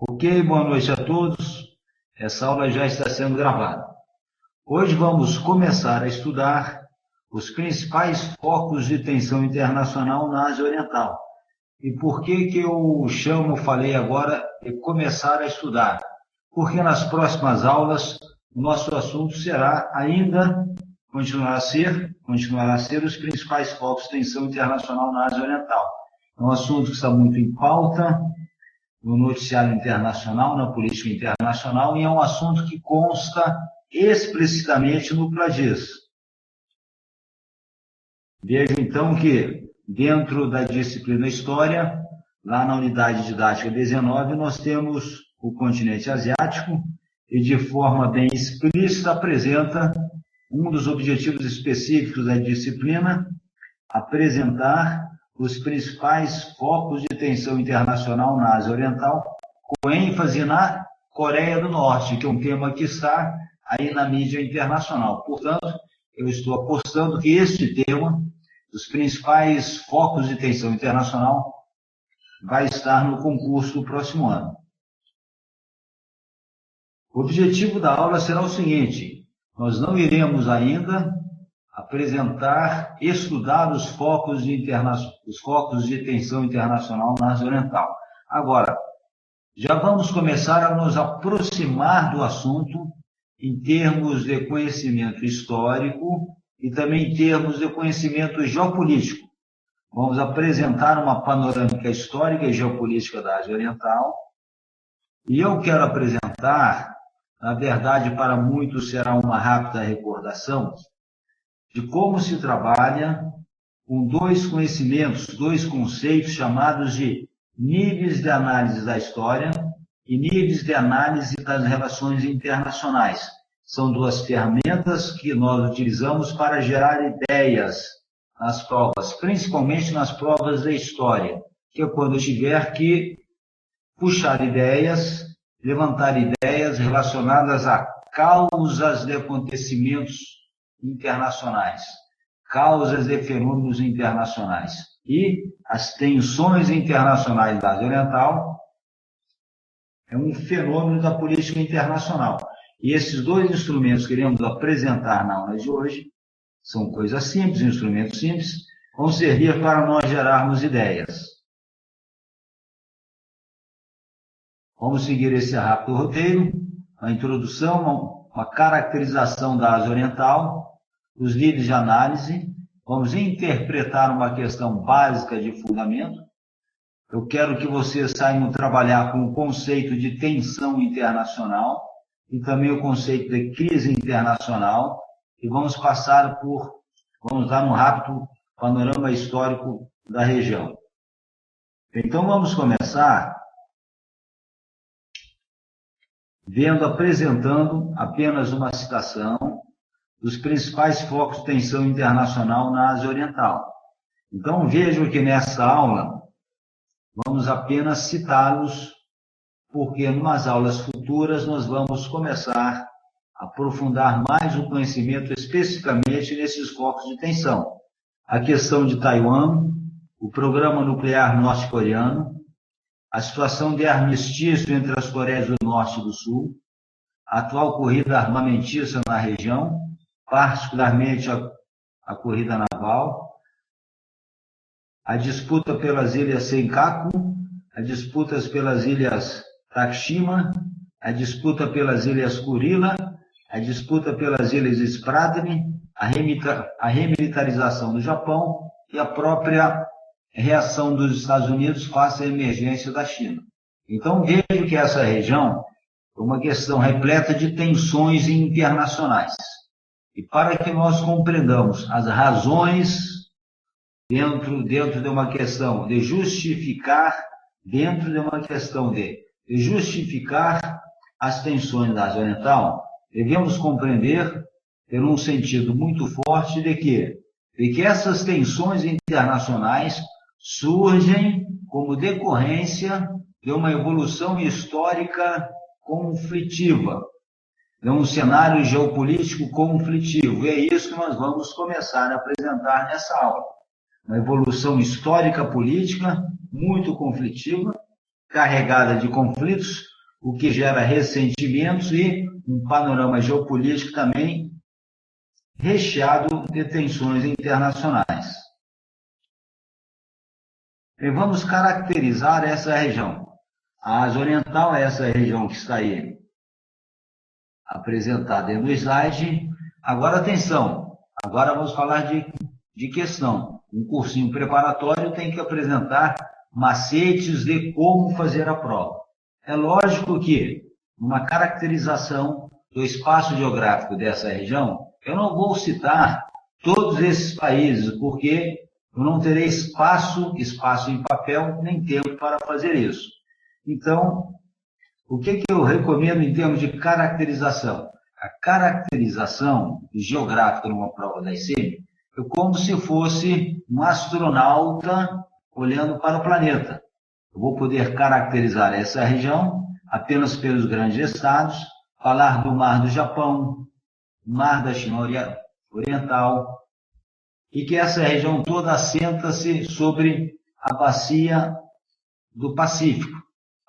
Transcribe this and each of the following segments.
Ok, boa noite a todos. Essa aula já está sendo gravada. Hoje vamos começar a estudar os principais focos de tensão internacional na Ásia Oriental. E por que eu falei agora de começar a estudar? Porque nas próximas aulas o nosso assunto continuará a ser os principais focos de tensão internacional na Ásia Oriental. É um assunto que está muito em pauta no noticiário internacional, na política internacional, e é um assunto que consta explicitamente no Plagias. Vejo, então, que dentro da disciplina História, lá na unidade didática 19, nós temos o continente asiático e, de forma bem explícita, apresenta um dos objetivos específicos da disciplina, apresentar os principais focos de tensão internacional na Ásia Oriental, com ênfase na Coreia do Norte, que é um tema que está aí na mídia internacional. Portanto, eu estou apostando que este tema, os principais focos de tensão internacional, vai estar no concurso do próximo ano. O objetivo da aula será o seguinte: nós não iremos ainda estudar os focos de tensão internacional na Ásia Oriental. Agora, já vamos começar a nos aproximar do assunto em termos de conhecimento histórico e também em termos de conhecimento geopolítico. Vamos apresentar uma panorâmica histórica e geopolítica da Ásia Oriental. E eu quero apresentar, na verdade, para muitos será uma rápida recordação, de como se trabalha com dois conceitos chamados de níveis de análise da história e níveis de análise das relações internacionais. São duas ferramentas que nós utilizamos para gerar ideias nas provas, principalmente nas provas da história, que é quando eu tiver que puxar ideias, levantar ideias relacionadas a causas de acontecimentos internacionais, causas de fenômenos internacionais. E as tensões internacionais da Ásia Oriental é um fenômeno da política internacional. E esses dois instrumentos que iremos apresentar na aula de hoje são coisas simples, instrumentos simples, vão servir para nós gerarmos ideias. Vamos seguir esse rápido roteiro, a introdução, uma caracterização da Ásia Oriental, os níveis de análise, vamos interpretar uma questão básica de fundamento. Eu quero que vocês saiam trabalhar com o conceito de tensão internacional e também o conceito de crise internacional, e vamos dar um rápido panorama histórico da região. Então vamos começar apresentando apenas uma citação dos principais focos de tensão internacional na Ásia Oriental. Então vejam que nessa aula vamos apenas citá-los, porque em umas aulas futuras nós vamos começar a aprofundar mais o conhecimento especificamente nesses focos de tensão. A questão de Taiwan, o programa nuclear norte-coreano, a situação de armistício entre as Coreias do Norte e do Sul, a atual corrida armamentista na região, particularmente a corrida naval, a disputa pelas ilhas Senkaku, a disputa pelas ilhas Takshima, a disputa pelas ilhas Kurila, a disputa pelas ilhas Spratly, a remilitarização do Japão e a própria reação dos Estados Unidos face à emergência da China. Então vejo que essa região é uma questão repleta de tensões internacionais. E para que nós compreendamos as razões dentro de uma questão de justificar, as tensões da Ásia Oriental, devemos compreender, ter um sentido muito forte de que essas tensões internacionais surgem como decorrência de uma evolução histórica conflitiva, de um cenário geopolítico conflitivo. E é isso que nós vamos começar a apresentar nessa aula. Uma evolução histórica política muito conflitiva, carregada de conflitos o que gera ressentimentos e um panorama geopolítico também recheado de tensões internacionais. E vamos caracterizar essa região. A Ásia Oriental é essa região que está aí apresentada no slide. Agora, atenção, agora vamos falar de questão. Um cursinho preparatório tem que apresentar macetes de como fazer a prova. É lógico que, numa caracterização do espaço geográfico dessa região, eu não vou citar todos esses países, porque eu não terei espaço em papel, nem tempo para fazer isso. Então, o que eu recomendo em termos de caracterização? A caracterização geográfica numa prova da ICM é como se fosse um astronauta olhando para o planeta. Eu vou poder caracterizar essa região apenas pelos grandes estados, falar do Mar do Japão, Mar da China Oriental, e que essa região toda assenta-se sobre a bacia do Pacífico.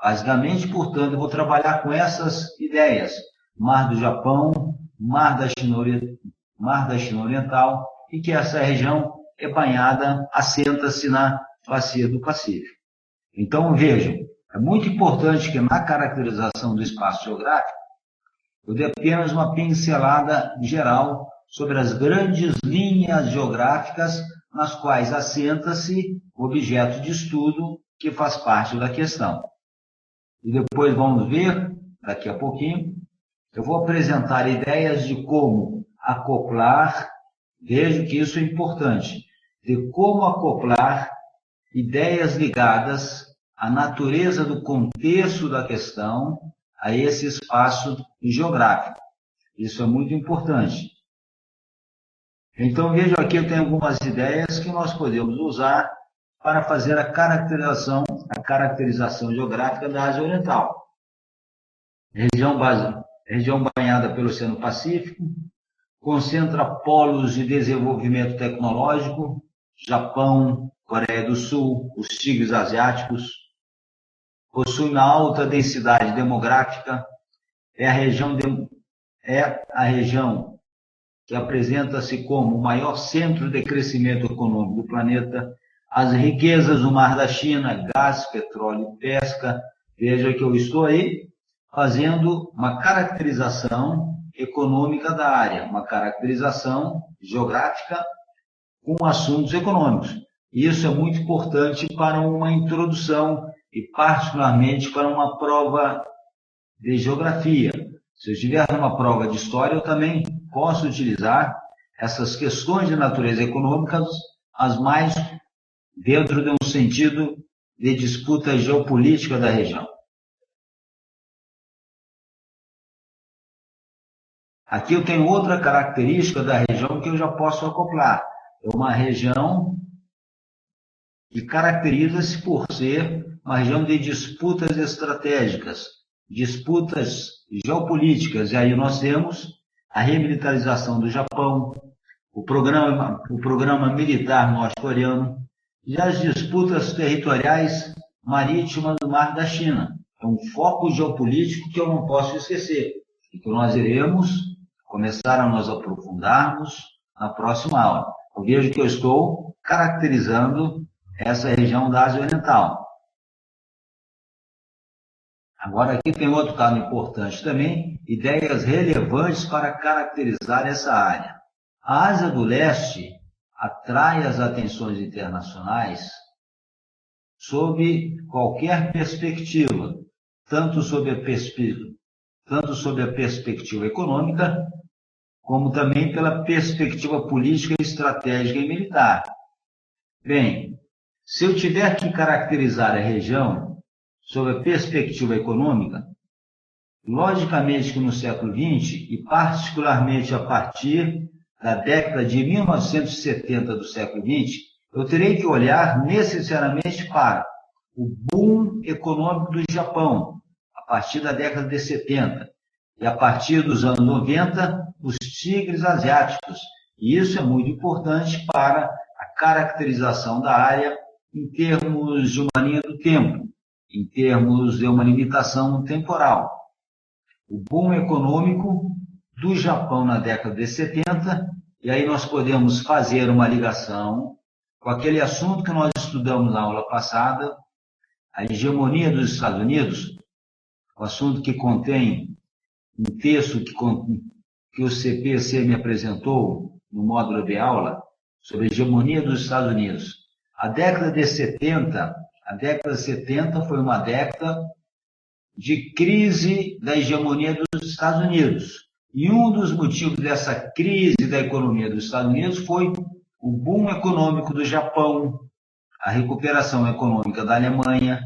Basicamente, portanto, eu vou trabalhar com essas ideias. Mar do Japão, Mar da China Oriental, e que essa região é banhada, assenta-se na bacia do Pacífico. Então, vejam, é muito importante que na caracterização do espaço geográfico, eu dê apenas uma pincelada geral sobre as grandes linhas geográficas nas quais assenta-se o objeto de estudo que faz parte da questão. E depois vamos ver, daqui a pouquinho, eu vou apresentar ideias de como acoplar, vejo que isso é importante, de como acoplar ideias ligadas à natureza do contexto da questão a esse espaço geográfico. Isso é muito importante. Então, veja aqui, eu tenho algumas ideias que nós podemos usar para fazer a caracterização geográfica da Ásia Oriental. Região banhada pelo Oceano Pacífico, concentra polos de desenvolvimento tecnológico, Japão, Coreia do Sul, os tigres asiáticos, possui uma alta densidade demográfica, é a região que apresenta-se como o maior centro de crescimento econômico do planeta, as riquezas do Mar da China, gás, petróleo e pesca. Veja que eu estou aí fazendo uma caracterização econômica da área, uma caracterização geográfica com assuntos econômicos. Isso é muito importante para uma introdução e particularmente para uma prova de geografia. Se eu estiver numa prova de história, eu também posso utilizar essas questões de natureza econômica, as mais dentro de um sentido de disputa geopolítica da região. Aqui eu tenho outra característica da região que eu já posso acoplar. É uma região que caracteriza-se por ser uma região de disputas estratégicas, disputas geopolíticas. E aí nós temos a remilitarização do Japão, o programa militar norte-coreano e as disputas territoriais marítimas do Mar da China. É um foco geopolítico que eu não posso esquecer e que nós iremos começar a nos aprofundarmos na próxima aula. Eu vejo que eu estou caracterizando essa região da Ásia Oriental. Agora aqui tem outro dado importante também, ideias relevantes para caracterizar essa área. A Ásia do Leste atrai as atenções internacionais sob qualquer perspectiva, tanto sob a perspectiva econômica, como também pela perspectiva política, estratégica e militar. Bem, se eu tiver que caracterizar a região sob a perspectiva econômica, logicamente que no século XX, e particularmente a partir da década de 1970 do século XX, eu terei que olhar necessariamente para o boom econômico do Japão, a partir da década de 70, e a partir dos anos 90, os tigres asiáticos. E isso é muito importante para a caracterização da área em termos de uma linha do tempo. em termos de uma limitação temporal. O boom econômico do Japão na década de 70, e aí nós podemos fazer uma ligação com aquele assunto que nós estudamos na aula passada, a hegemonia dos Estados Unidos, o assunto que contém um texto que o CPC me apresentou no módulo de aula, sobre a hegemonia dos Estados Unidos. A década de 70 foi uma década de crise da hegemonia dos Estados Unidos. E um dos motivos dessa crise da economia dos Estados Unidos foi o boom econômico do Japão, a recuperação econômica da Alemanha.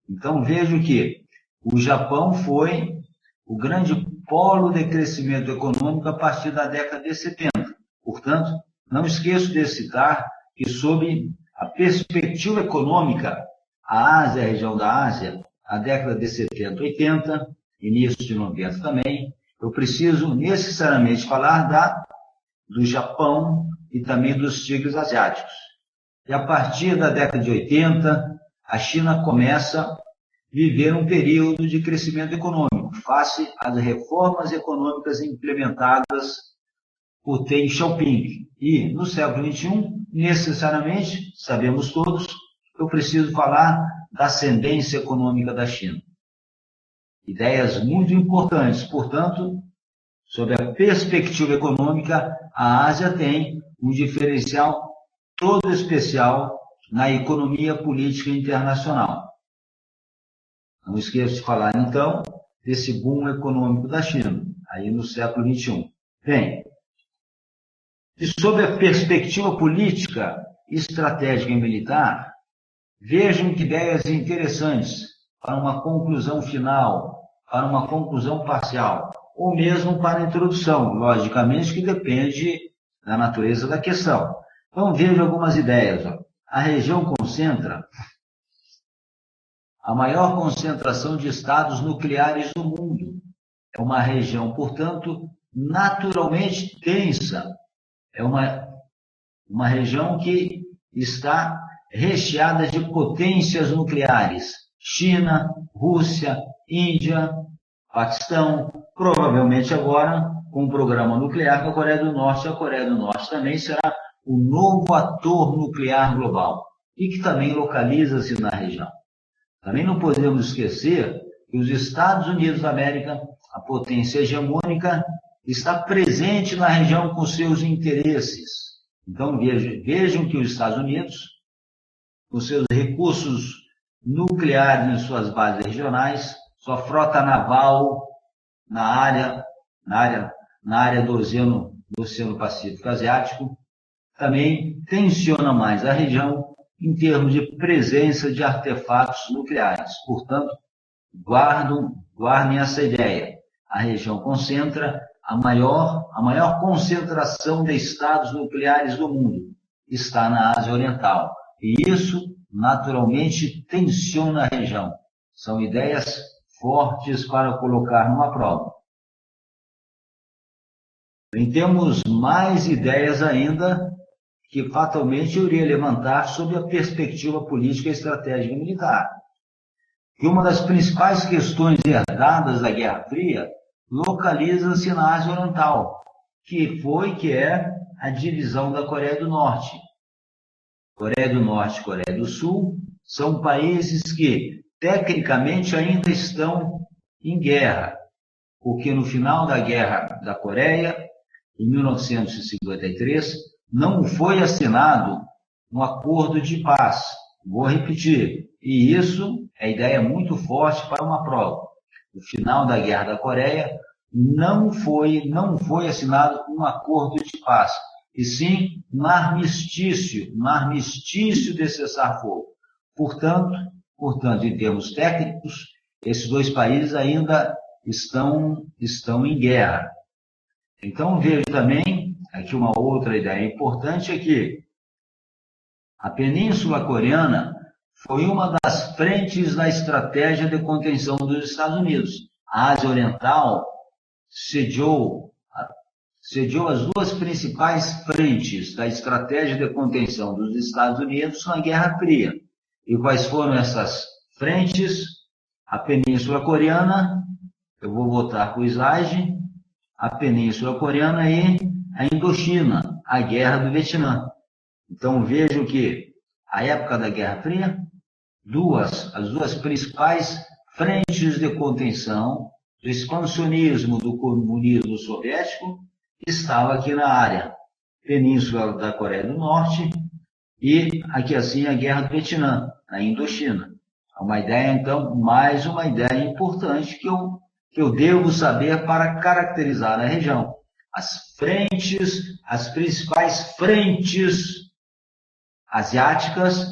Então, vejo que o Japão foi o grande polo de crescimento econômico a partir da década de 70. Portanto, não esqueço de citar que, sob a perspectiva econômica, a Ásia, a região da Ásia, a década de 70, 80, início de 90 também, eu preciso necessariamente falar do Japão e também dos tigres asiáticos. E a partir da década de 80, a China começa a viver um período de crescimento econômico, face às reformas econômicas implementadas por Deng Xiaoping. E no século XXI, necessariamente, sabemos todos, eu preciso falar da ascendência econômica da China. Ideias muito importantes. Portanto, sob a perspectiva econômica, a Ásia tem um diferencial todo especial na economia política internacional. Não esqueça de falar, então, desse boom econômico da China, aí no século XXI. Bem, e sob a perspectiva política, estratégica e militar, vejam que ideias interessantes para uma conclusão final, para uma conclusão parcial, ou mesmo para a introdução, logicamente que depende da natureza da questão. Então vejam algumas ideias. A região concentra a maior concentração de estados nucleares do mundo. É uma região, portanto, naturalmente tensa. É uma região que está recheada de potências nucleares. China, Rússia, Índia, Paquistão, provavelmente agora com um programa nuclear com a Coreia do Norte. A Coreia do Norte também será o novo ator nuclear global e que também localiza-se na região. Também não podemos esquecer que os Estados Unidos da América, a potência hegemônica, está presente na região com seus interesses. Então vejam que os Estados Unidos, com seus recursos nucleares em suas bases regionais, sua frota naval na área do Oceano Pacífico Asiático, também tensiona mais a região em termos de presença de artefatos nucleares. Portanto, guardem essa ideia. A região concentra a maior concentração de estados nucleares do mundo. Está na Ásia Oriental. E isso, naturalmente, tensiona a região. São ideias fortes para colocar numa prova. E temos mais ideias ainda que fatalmente eu iria levantar sob a perspectiva política, estratégica e militar. Que uma das principais questões herdadas da Guerra Fria localiza-se na Ásia Oriental, que é a divisão da Coreia do Norte. Coreia do Norte e Coreia do Sul são países que, tecnicamente, ainda estão em guerra, porque no final da Guerra da Coreia, em 1953, não foi assinado um acordo de paz. Vou repetir, e isso é ideia muito forte para uma prova. No final da Guerra da Coreia, não foi assinado um acordo de paz, e sim um armistício de cessar-fogo. Portanto, em termos técnicos, esses dois países ainda estão em guerra. Então, vejo também, aqui uma outra ideia importante, é que a Península Coreana foi uma das frentes da estratégia de contenção dos Estados Unidos. A Ásia Oriental sediou as duas principais frentes da estratégia de contenção dos Estados Unidos na Guerra Fria. E quais foram essas frentes? a Península Coreana, eu vou voltar para o slide, a Península Coreana e a Indochina, a Guerra do Vietnã. Então vejam que a época da Guerra Fria, as duas principais frentes de contenção do expansionismo do comunismo soviético estavam aqui na área, Península da Coreia do Norte e aqui assim a Guerra do Vietnã, na Indochina. É uma ideia, então, mais uma ideia importante que eu devo saber para caracterizar a região. As principais frentes asiáticas,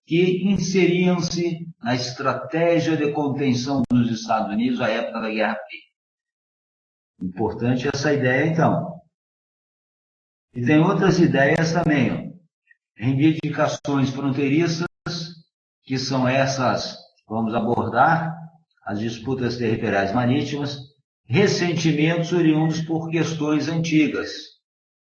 que inseriam-se na estratégia de contenção dos Estados Unidos à época da Guerra Fria. Importante essa ideia, então. E tem outras ideias também, ó. Reivindicações fronteiriças, que são essas, vamos abordar, as disputas territoriais marítimas, ressentimentos oriundos por questões antigas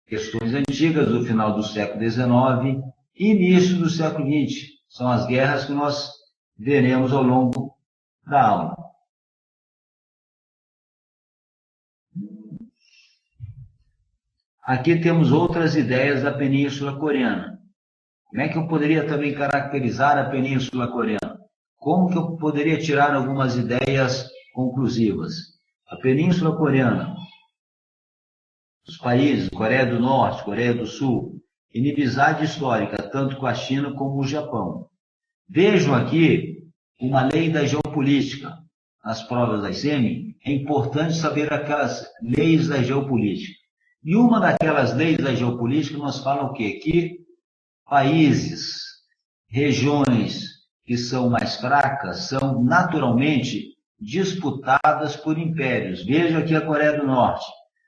do final do século XIX e início do século XX. São as guerras que nós veremos ao longo da aula. Aqui temos outras ideias da Península Coreana. Como é que eu poderia também caracterizar a Península Coreana? Como que eu poderia tirar algumas ideias conclusivas? A Península Coreana, os países, Coreia do Norte, Coreia do Sul, inimizade histórica, tanto com a China como o Japão. Vejam aqui uma lei da geopolítica. Nas provas da ICEM, é importante saber aquelas leis da geopolítica. E uma daquelas leis da geopolítica nos fala o quê? Que países, regiões que são mais fracas são naturalmente disputadas por impérios. Veja aqui a Coreia do Norte.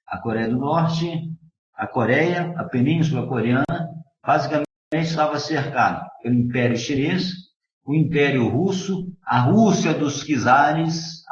A Coreia do Norte, a Península Coreana, basicamente estava cercada pelo Império Chinês, o Império Russo, a Rússia dos czares,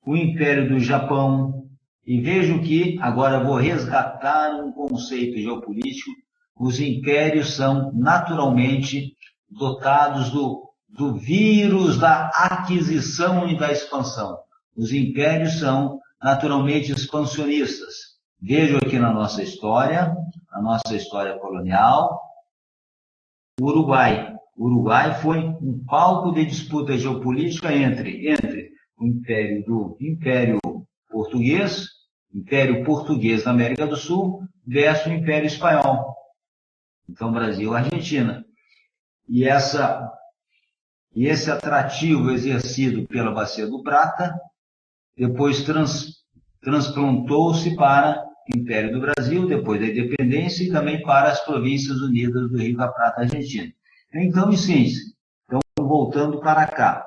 o Império do Japão. E vejo que, agora vou resgatar um conceito geopolítico, os impérios são naturalmente dotados do vírus da aquisição e da expansão. Os impérios são naturalmente expansionistas. Vejo aqui na nossa história colonial, o Uruguai. O Uruguai foi um palco de disputa geopolítica entre o Império Português na América do Sul versus o Império Espanhol. Então, Brasil e Argentina. E esse atrativo exercido pela Bacia do Prata, depois transplantou-se para o Império do Brasil, depois da independência, e também para as Províncias Unidas do Rio da Prata, Argentina. Então, em síntese, voltando para cá,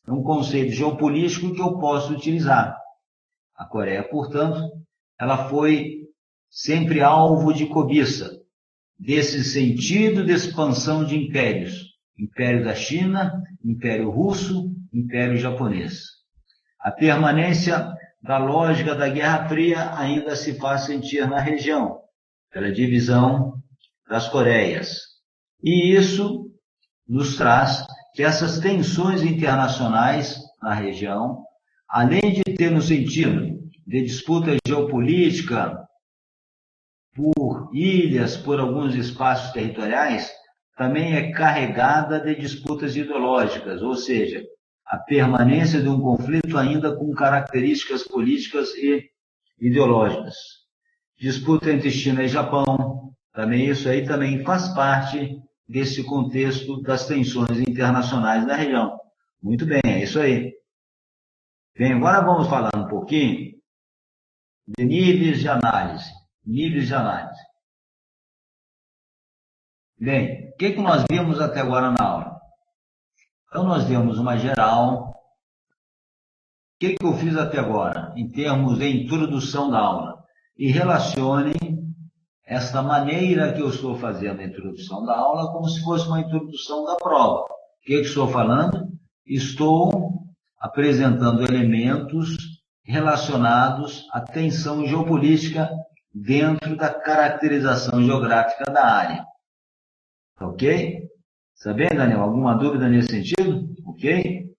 é um conceito geopolítico que eu posso utilizar. A Coreia, portanto, ela foi sempre alvo de cobiça, desse sentido de expansão de impérios. Império da China, Império Russo, Império Japonês. A permanência da lógica da Guerra Fria ainda se faz sentir na região, pela divisão das Coreias. E isso nos traz que essas tensões internacionais na região, além de ter no sentido de disputa geopolítica por ilhas, por alguns espaços territoriais, também é carregada de disputas ideológicas, ou seja, a permanência de um conflito ainda com características políticas e ideológicas. Disputa entre China e Japão, também isso aí também faz parte desse contexto das tensões internacionais da região. Muito bem, é isso aí. Bem, agora vamos falar um pouquinho de níveis de análise. Bem, o que nós vimos até agora na aula? Então, nós vimos uma geral. O que eu fiz até agora, em termos de introdução da aula? E relacione esta maneira que eu estou fazendo a introdução da aula como se fosse uma introdução da prova. O que estou falando? Estou apresentando elementos relacionados à tensão geopolítica dentro da caracterização geográfica da área. Ok? Tá bem, Daniel? Alguma dúvida nesse sentido? Ok?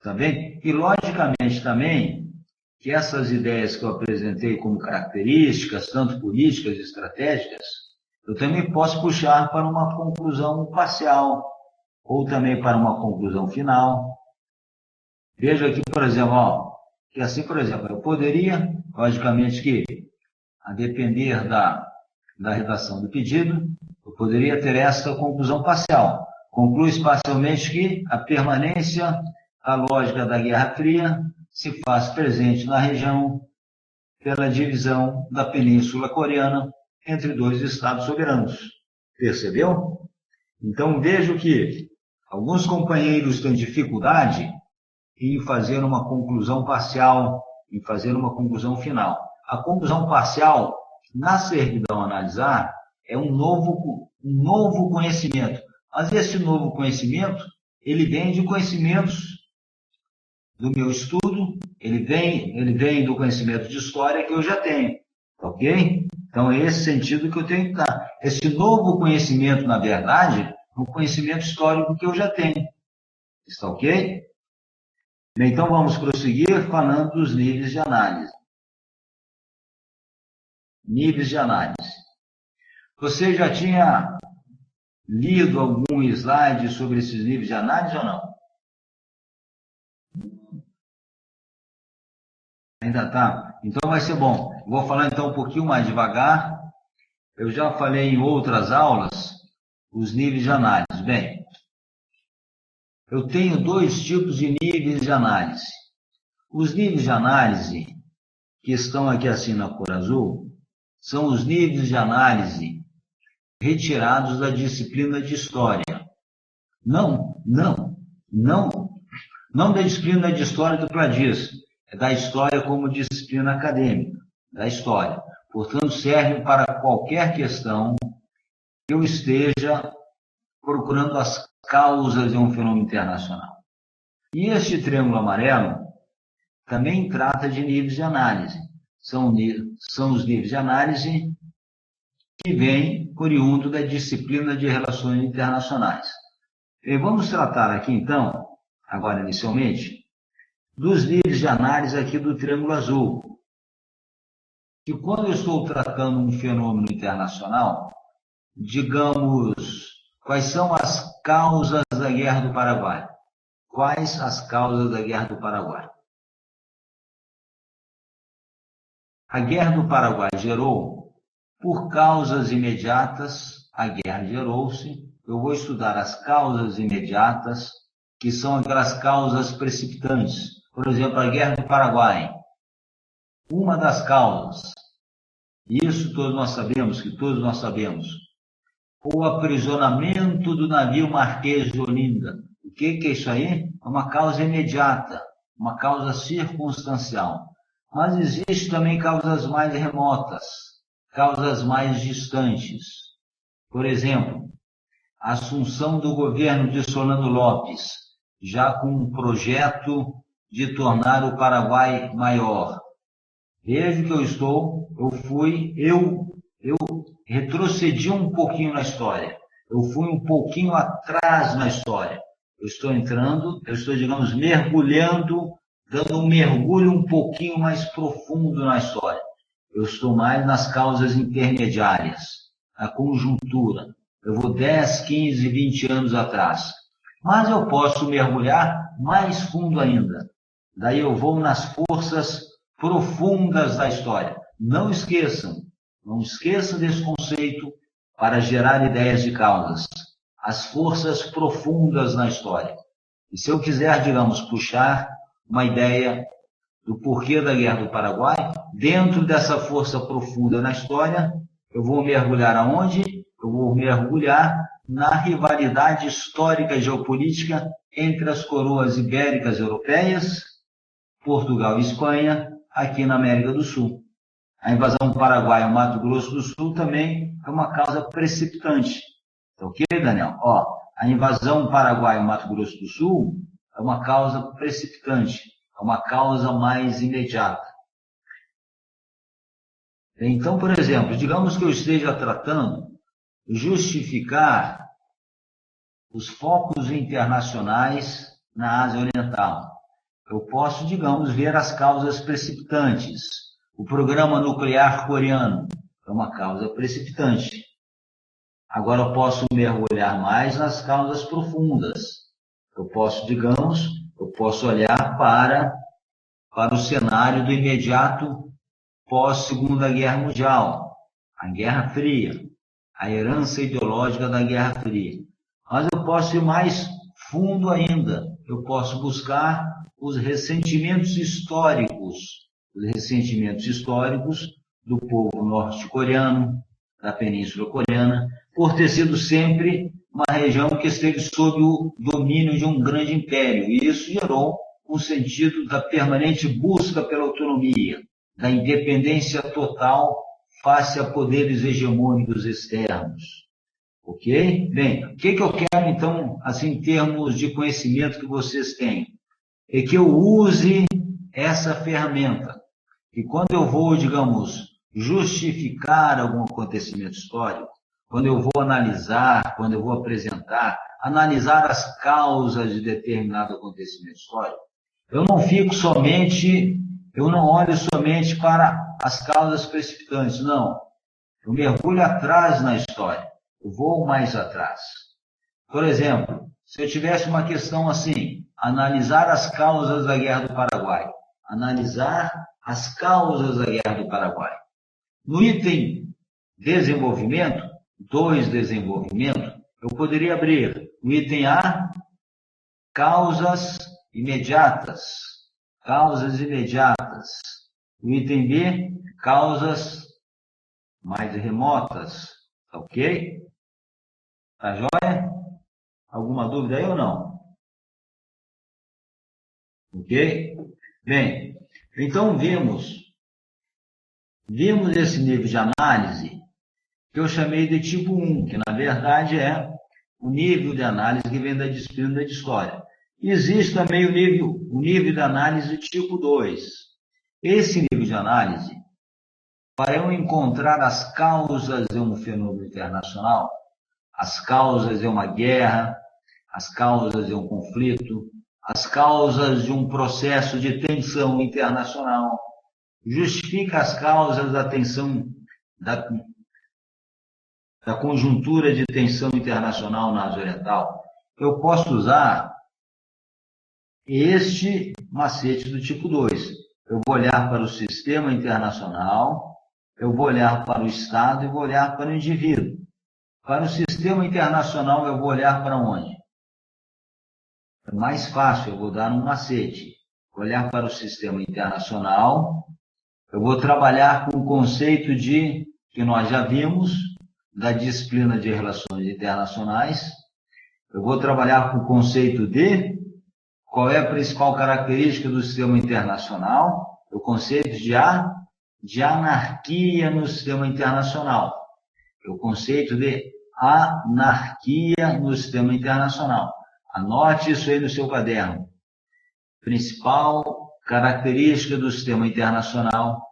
Tá bem? E, logicamente, também, que essas ideias que eu apresentei como características, tanto políticas e estratégicas, eu também posso puxar para uma conclusão parcial, ou também para uma conclusão final. Veja aqui, por exemplo, ó, que assim, por exemplo, eu poderia, logicamente que, a depender da redação do pedido, eu poderia ter esta conclusão parcial. Conclui parcialmente que a permanência da lógica da Guerra Fria se faz presente na região pela divisão da Península Coreana entre dois estados soberanos. Percebeu? Então, vejo que alguns companheiros têm dificuldade em fazer uma conclusão parcial, em fazer uma conclusão final. A conclusão parcial, na servidão analisar, é um novo conhecimento. Mas esse novo conhecimento, ele vem de conhecimentos do meu estudo, ele vem do conhecimento de história que eu já tenho, ok? Então, é esse sentido que eu tenho que dar. Esse novo conhecimento, na verdade, é um conhecimento histórico que eu já tenho. Está ok? Então, vamos prosseguir falando dos níveis de análise. Níveis de análise. Você já tinha lido algum slide sobre esses níveis de análise ou não? Ainda tá? Então vai ser bom. Vou falar então um pouquinho mais devagar. Eu já falei em outras aulas os níveis de análise. Bem, eu tenho dois tipos de níveis de análise. Os níveis de análise que estão aqui assim na cor azul são os níveis de análise retirados da disciplina de história. Não da disciplina de história do Pladis, é da história como disciplina acadêmica, da história. Portanto, serve para qualquer questão que eu esteja procurando as causas de um fenômeno internacional. E este triângulo amarelo também trata de níveis de análise. São os níveis de análise que vêm oriundo da disciplina de relações internacionais. E vamos tratar aqui, então, agora inicialmente, dos níveis de análise aqui do triângulo azul. Que quando eu estou tratando um fenômeno internacional, digamos, quais são as causas da Guerra do Paraguai? Quais as causas da Guerra do Paraguai? A Guerra do Paraguai gerou, por causas imediatas, a guerra gerou-se. Eu vou estudar as causas imediatas, que são aquelas causas precipitantes. Por exemplo, a Guerra do Paraguai. Uma das causas, isso todos nós sabemos, o aprisionamento do navio Marquês de Olinda. O que é isso aí? É uma causa imediata, uma causa circunstancial. Mas existem também causas mais remotas, causas mais distantes. Por exemplo, a assunção do governo de Solano Lopes, já com um projeto de tornar o Paraguai maior. Desde que eu retrocedi um pouquinho na história. Eu fui um pouquinho atrás na história. Eu estou, digamos, mergulhando, dando um mergulho um pouquinho mais profundo na história. Eu estou mais nas causas intermediárias, na conjuntura. Eu vou 10, 15, 20 anos atrás. Mas eu posso mergulhar mais fundo ainda. Daí eu vou nas forças profundas da história. Não esqueçam desse conceito para gerar ideias de causas. As forças profundas na história. E se eu quiser, digamos, puxar uma ideia do porquê da Guerra do Paraguai, dentro dessa força profunda na história, eu vou mergulhar aonde? Eu vou mergulhar na rivalidade histórica e geopolítica entre as coroas ibéricas europeias, Portugal e Espanha, aqui na América do Sul. A invasão do Paraguai ao Mato Grosso do Sul também é uma causa precipitante. Ok, Daniel? A invasão do Paraguai ao Mato Grosso do Sul é uma causa precipitante, é uma causa mais imediata. Então, por exemplo, digamos que eu esteja tratando justificar os focos internacionais na Ásia Oriental. Eu posso, digamos, ver as causas precipitantes. O programa nuclear coreano é uma causa precipitante. Agora eu posso mergulhar mais nas causas profundas. Eu posso, digamos, olhar para o cenário do imediato pós-Segunda Guerra Mundial, a Guerra Fria, a herança ideológica da Guerra Fria. Mas eu posso ir mais fundo ainda. Eu posso buscar os ressentimentos históricos do povo norte-coreano, da Península Coreana, por ter sido sempre uma região que esteve sob o domínio de um grande império. E isso gerou um sentido da permanente busca pela autonomia, da independência total face a poderes hegemônicos externos. Ok? Bem, o que eu quero, então, assim, em termos de conhecimento que vocês têm? É que eu use essa ferramenta. E quando eu vou, digamos, justificar algum acontecimento histórico, quando eu vou analisar, quando eu vou apresentar, analisar as causas de determinado acontecimento histórico, eu não olho somente para as causas precipitantes, não. Eu mergulho atrás na história. Eu vou mais atrás. Por exemplo, se eu tivesse uma questão assim, analisar as causas da Guerra do Paraguai. Analisar as causas da Guerra do Paraguai. No item desenvolvimento, 2 desenvolvimento, eu poderia abrir o item A, causas imediatas. Causas imediatas. O item B, causas mais remotas. Ok? Tá joia? Alguma dúvida aí ou não? Ok? Bem, então vimos esse nível de análise que eu chamei de tipo 1, que na verdade é o nível de análise que vem da disciplina de história. Existe também o nível de análise tipo 2. Esse nível de análise, para eu encontrar as causas de um fenômeno internacional, as causas de uma guerra, as causas de um conflito, as causas de um processo de tensão internacional, justifica as causas da tensão, da conjuntura de tensão internacional na Ásia Oriental. Eu posso usar este macete do tipo 2. Eu vou olhar para o sistema internacional, eu vou olhar para o Estado e vou olhar para o indivíduo. Para o sistema internacional, eu vou olhar para onde? É mais fácil, eu vou dar um macete. Olhar para o sistema internacional, eu vou trabalhar com o conceito que nós já vimos, da disciplina de relações internacionais. Eu vou trabalhar com o conceito de qual é a principal característica do sistema internacional, o conceito de anarquia no sistema internacional. O conceito de anarquia no sistema internacional. Anote isso aí no seu caderno. Principal característica do sistema internacional.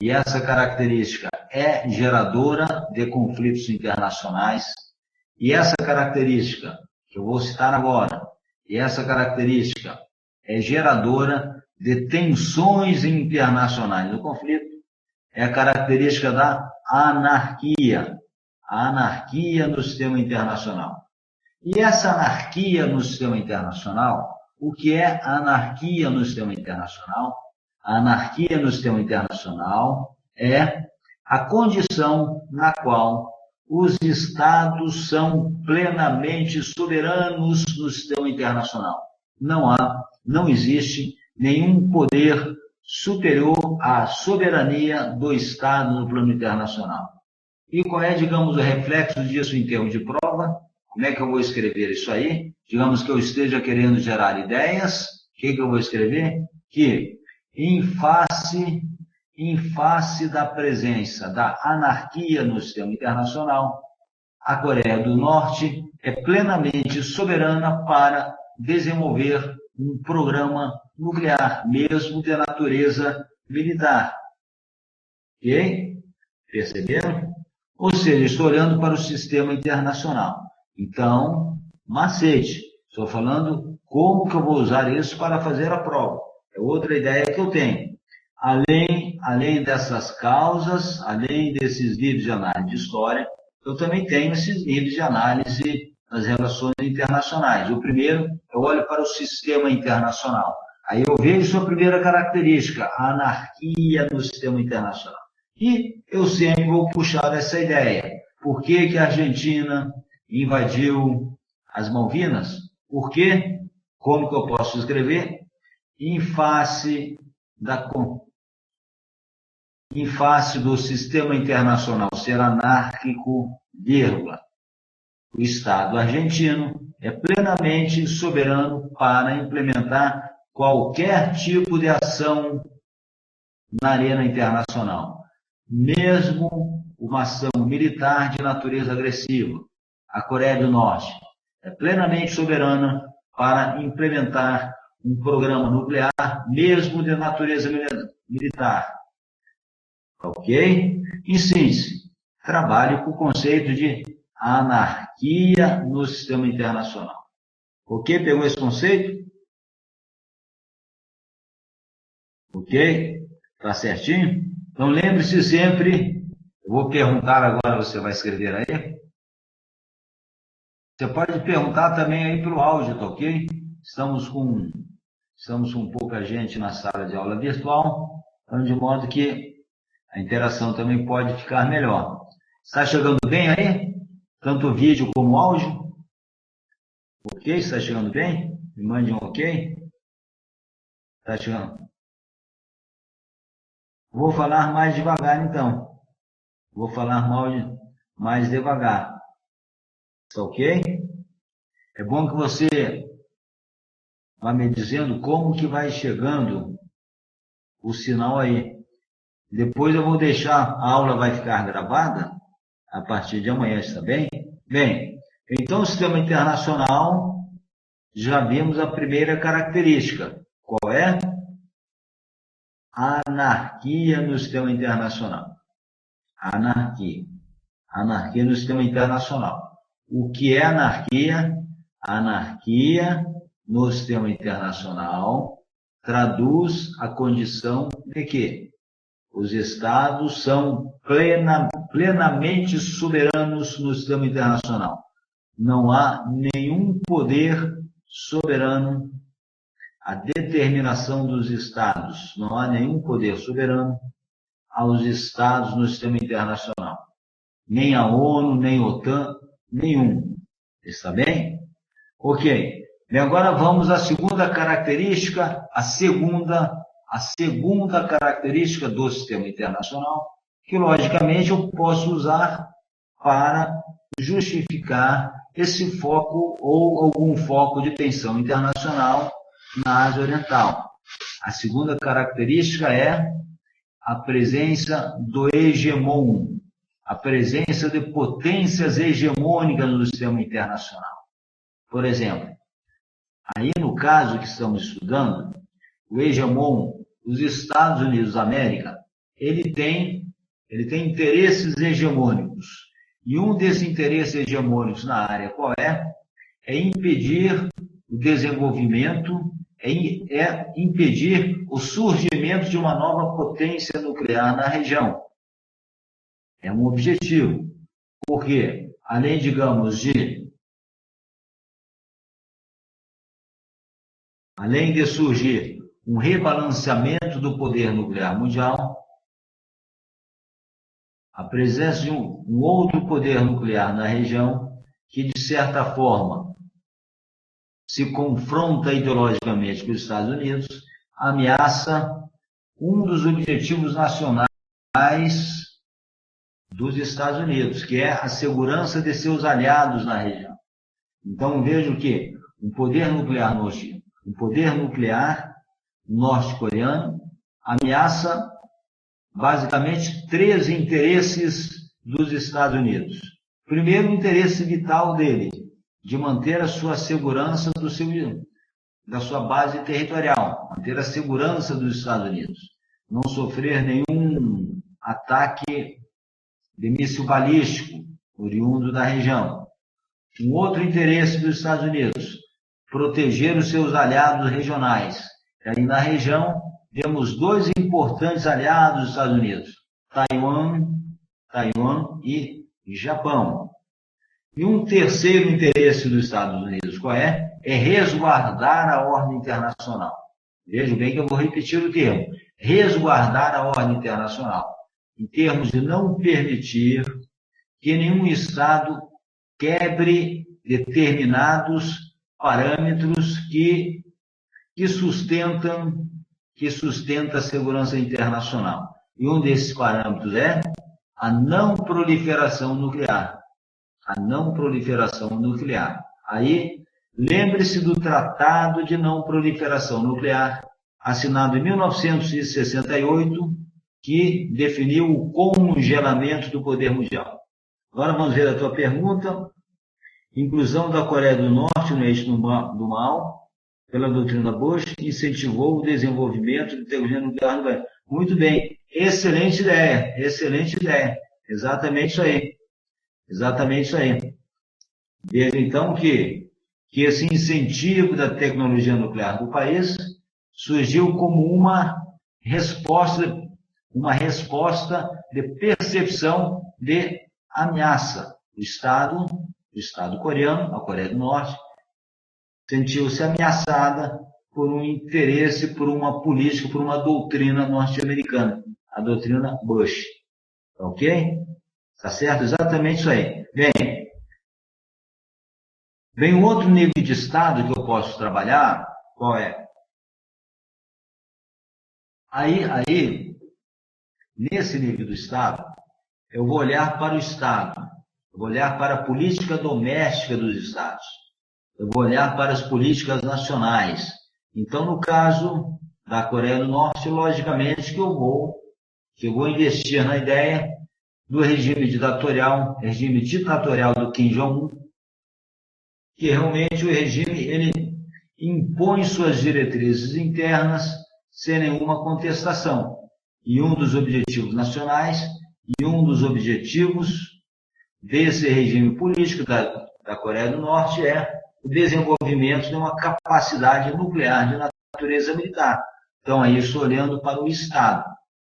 E essa característica é geradora de conflitos internacionais. E essa característica, que eu vou citar agora, e essa característica é geradora de tensões internacionais. O conflito é a característica da anarquia. A anarquia no sistema internacional. E essa anarquia no sistema internacional, o que é a anarquia no sistema internacional? A anarquia no sistema internacional é a condição na qual os Estados são plenamente soberanos no sistema internacional. Não existe nenhum poder superior à soberania do Estado no plano internacional. E qual é, digamos, o reflexo disso em termos de prova? Como é que eu vou escrever isso aí? Digamos que eu esteja querendo gerar ideias. O que eu vou escrever? Que em face da presença da anarquia no sistema internacional, a Coreia do Norte é plenamente soberana para desenvolver um programa nuclear, mesmo de natureza militar. Ok? Perceberam? Ou seja, estou olhando para o sistema internacional. Então, macete. Estou falando como que eu vou usar isso para fazer a prova. É outra ideia que eu tenho. Além dessas causas, além desses níveis de análise de história, eu também tenho esses níveis de análise das relações internacionais. O primeiro, eu olho para o sistema internacional. Aí eu vejo sua primeira característica, a anarquia no sistema internacional. E eu sempre vou puxar essa ideia. Por que que a Argentina invadiu as Malvinas? Por quê? Como que eu posso escrever? Em face do sistema internacional ser anárquico, vírgula, o Estado argentino é plenamente soberano para implementar qualquer tipo de ação na arena internacional, mesmo uma ação militar de natureza agressiva. A Coreia do Norte é plenamente soberana para implementar um programa nuclear, mesmo de natureza militar. Ok? Em síntese, trabalhe com o conceito de anarquia no sistema internacional. Ok? Pegou esse conceito? Ok? Tá certinho? Então lembre-se sempre, eu vou perguntar agora, você vai escrever aí. Você pode perguntar também aí pelo áudio, tá ok? Estamos com pouca gente na sala de aula virtual, então de modo que a interação também pode ficar melhor. Está chegando bem aí? Tanto o vídeo como o áudio? Ok? Está chegando bem? Me mande um ok? Está chegando. Vou falar mais devagar então. Vou falar mais devagar. Está ok? É bom que você vá me dizendo como que vai chegando o sinal aí. Depois eu vou deixar, a aula vai ficar gravada a partir de amanhã, está bem? Bem, então o sistema internacional, já vimos a primeira característica. Qual é? Anarquia no sistema internacional. Anarquia. Anarquia no sistema internacional. O que é anarquia? Anarquia no sistema internacional traduz a condição de que os Estados são plenamente soberanos no sistema internacional. Não há nenhum poder soberano. A determinação dos Estados. Não há nenhum poder soberano aos Estados no sistema internacional. Nem a ONU, nem a OTAN, nenhum. Está bem? Ok. E agora vamos à segunda característica, a segunda característica do sistema internacional, que logicamente eu posso usar para justificar esse foco ou algum foco de tensão internacional na Ásia Oriental. A segunda característica é a presença do hegemon, a presença de potências hegemônicas no sistema internacional. Por exemplo, aí no caso que estamos estudando, o hegemon, os Estados Unidos da América, ele tem interesses hegemônicos. E um desses interesses hegemônicos na área qual é? É impedir o desenvolvimento, é impedir o surgimento de uma nova potência nuclear na região. É um objetivo. Porque, além, digamos, além de surgir um rebalanceamento do poder nuclear mundial, a presença de um outro poder nuclear na região que, de certa forma, se confronta ideologicamente com os Estados Unidos, ameaça um dos objetivos nacionais dos Estados Unidos, que é a segurança de seus aliados na região. Então, vejo que um poder nuclear norte-coreano ameaça basicamente 3 interesses dos Estados Unidos. Primeiro, o interesse vital dele, de manter a sua segurança da sua base territorial, manter a segurança dos Estados Unidos, não sofrer nenhum ataque de míssil balístico, oriundo da região. Um outro interesse dos Estados Unidos, proteger os seus aliados regionais. E aí na região temos dois importantes aliados dos Estados Unidos, Taiwan e Japão. E um terceiro interesse dos Estados Unidos, qual é? É resguardar a ordem internacional. Veja bem que eu vou repetir o termo. Resguardar a ordem internacional. Em termos de não permitir que nenhum Estado quebre determinados parâmetros que sustentam a segurança internacional. E um desses parâmetros é a não proliferação nuclear. A não proliferação nuclear. Aí, lembre-se do Tratado de Não Proliferação Nuclear, assinado em 1968, que definiu o congelamento do poder mundial. Agora vamos ver a tua pergunta. Inclusão da Coreia do Norte no eixo do mal, pela doutrina Bush, incentivou o desenvolvimento de tecnologia nuclear no Brasil. Muito bem, excelente ideia, excelente ideia. Exatamente isso aí. Exatamente isso aí. Veja então que esse incentivo da tecnologia nuclear do país surgiu como uma resposta de percepção de ameaça. O Estado coreano, a Coreia do Norte, sentiu-se ameaçada por um interesse, por uma política, por uma doutrina norte-americana, a doutrina Bush. Ok? Tá certo? Exatamente isso aí. Vem um outro nível de Estado que eu posso trabalhar, qual é? Aí, nesse nível do Estado, eu vou olhar para o Estado, eu vou olhar para a política doméstica dos Estados, eu vou olhar para as políticas nacionais. Então, no caso da Coreia do Norte, logicamente que eu vou investir na ideia do regime ditatorial do Kim Jong-un, que realmente o regime ele impõe suas diretrizes internas sem nenhuma contestação. E um dos objetivos nacionais e um dos objetivos desse regime político da Coreia do Norte é o desenvolvimento de uma capacidade nuclear de natureza militar. Então, é isso olhando para o Estado.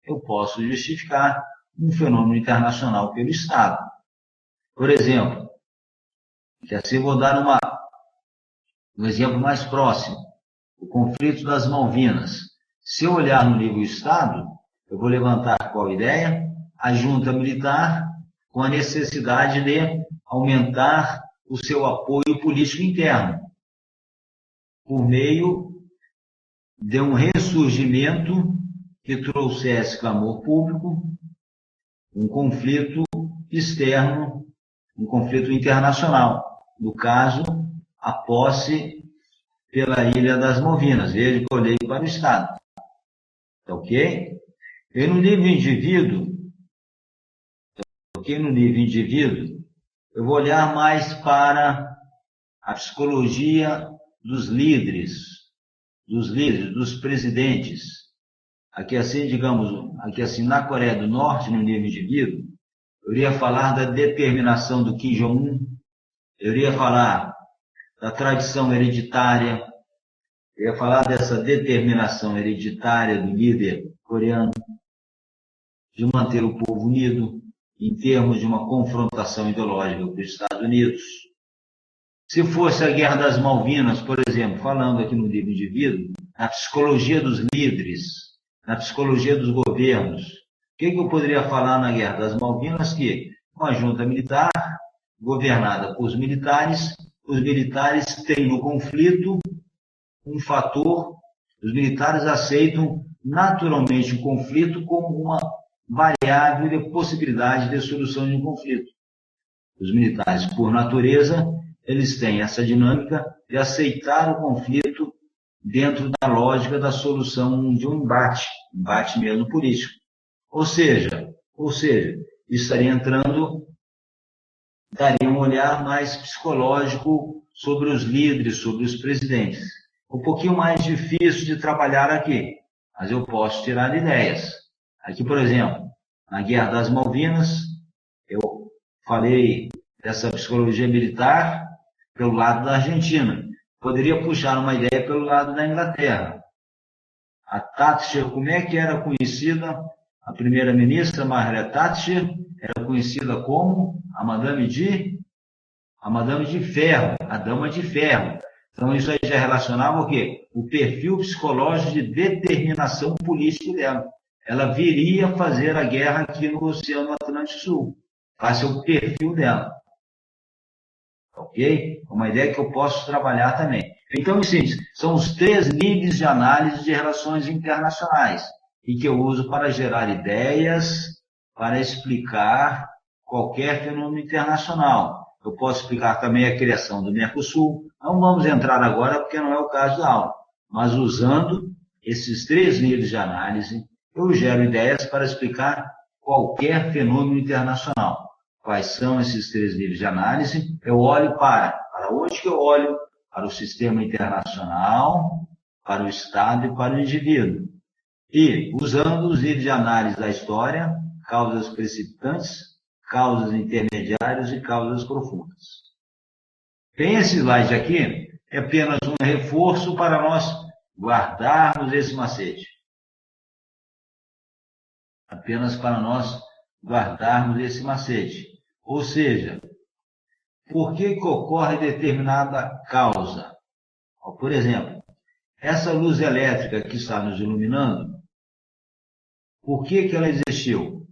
Eu posso justificar um fenômeno internacional pelo Estado. Por exemplo, que assim vou dar um exemplo mais próximo, o conflito das Malvinas. Se eu olhar no nível Estado, eu vou levantar qual ideia? A junta militar com a necessidade de aumentar o seu apoio político interno, por meio de um ressurgimento que trouxesse clamor público, um conflito externo, um conflito internacional. No caso, a posse pela Ilha das Malvinas. Veja que eu olhei para o Estado. Ok? E no nível indivíduo, eu vou olhar mais para a psicologia dos líderes, dos presidentes. Aqui assim na Coreia do Norte, no nível indivíduo, eu iria falar da determinação do Kim Jong-un, eu iria falar da tradição hereditária, eu ia falar dessa determinação hereditária do líder coreano de manter o povo unido em termos de uma confrontação ideológica com os Estados Unidos. Se fosse a Guerra das Malvinas, por exemplo, falando aqui no nível indivíduo, na psicologia dos líderes, na psicologia dos governos, o que eu poderia falar na Guerra das Malvinas? Que uma junta militar, governada por os militares têm no conflito um fator, os militares aceitam naturalmente o conflito como uma variável de possibilidade de solução de um conflito. Os militares, por natureza, eles têm essa dinâmica de aceitar o conflito dentro da lógica da solução de um embate mesmo político. Ou seja, estaria daria um olhar mais psicológico sobre os líderes, sobre os presidentes. Um pouquinho mais difícil de trabalhar aqui, mas eu posso tirar ideias. Aqui, por exemplo, na Guerra das Malvinas, Eu falei dessa psicologia militar pelo lado da Argentina. Poderia puxar uma ideia pelo lado da Inglaterra. A Thatcher, como é que era conhecida? A primeira-ministra Margaret Thatcher era conhecida como a Madame de Ferro, a Dama de Ferro. Então isso aí já relacionava o quê? O perfil psicológico de determinação política dela. Ela viria fazer a guerra aqui no Oceano Atlântico Sul. Esse é o perfil dela. Ok? Uma ideia que eu posso trabalhar também. Então, assim, são os 3 níveis de análise de relações internacionais e que eu uso para gerar ideias, para explicar qualquer fenômeno internacional. Eu posso explicar também a criação do Mercosul. Não vamos entrar agora porque não é o caso da aula. Mas usando esses 3 níveis de análise, eu gero ideias para explicar qualquer fenômeno internacional. Quais são esses 3 níveis de análise? Eu olho para onde que eu olho? Para o sistema internacional, para o Estado e para o indivíduo. E, usando os níveis de análise da história, causas precipitantes, causas intermediárias e causas profundas. Tem esse slide aqui, é apenas um reforço para nós guardarmos esse macete. Apenas para nós guardarmos esse macete. Ou seja, por que ocorre determinada causa? Por exemplo, essa luz elétrica que está nos iluminando, por que ela existiu?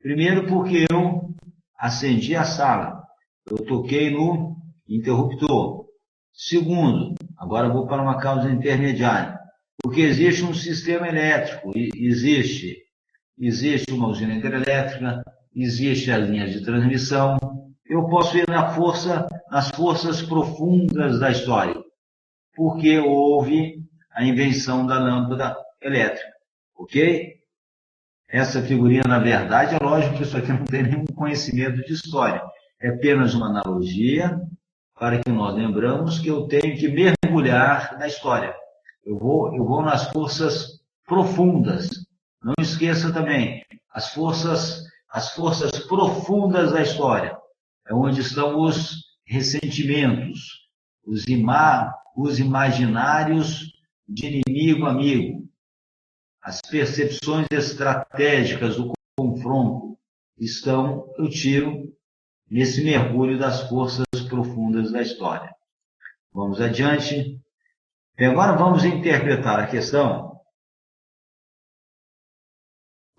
Primeiro, porque eu acendi a sala, eu toquei no interruptor. Segundo, agora vou para uma causa intermediária, porque existe um sistema elétrico, existe uma usina hidrelétrica, existe as linhas de transmissão. Eu posso ir nas forças profundas da história, porque houve a invenção da lâmpada elétrica, ok? Essa figurinha, na verdade, é lógico que isso aqui não tem nenhum conhecimento de história. É apenas uma analogia para que nós lembramos que eu tenho que mergulhar na história. Eu vou nas forças profundas. Não esqueça também, as forças profundas da história. É onde estão os ressentimentos, os imaginários de inimigo-amigo, as percepções estratégicas do confronto eu tiro nesse mergulho das forças profundas da história. Vamos adiante. E agora vamos interpretar a questão.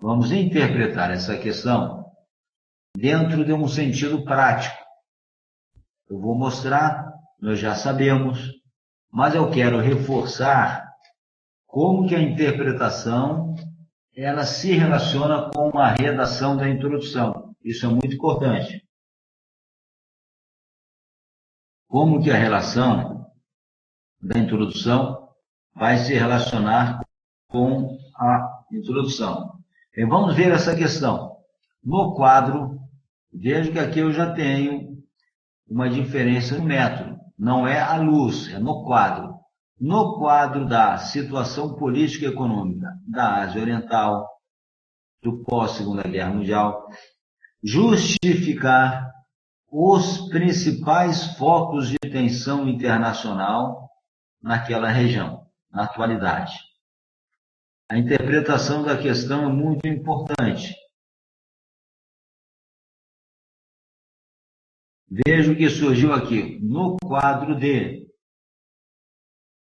Vamos interpretar essa questão dentro de um sentido prático. Eu vou mostrar, nós já sabemos, mas eu quero reforçar como que a interpretação ela se relaciona com a redação da introdução. Isso é muito importante. Como que a relação da introdução vai se relacionar com a introdução. E vamos ver essa questão. No quadro, veja que aqui eu já tenho uma diferença no método. Não é a luz, é no quadro. No quadro da situação política e econômica da Ásia Oriental, do pós-Segunda Guerra Mundial, justificar os principais focos de tensão internacional naquela região, na atualidade. A interpretação da questão é muito importante. Veja o que surgiu aqui, no quadro D.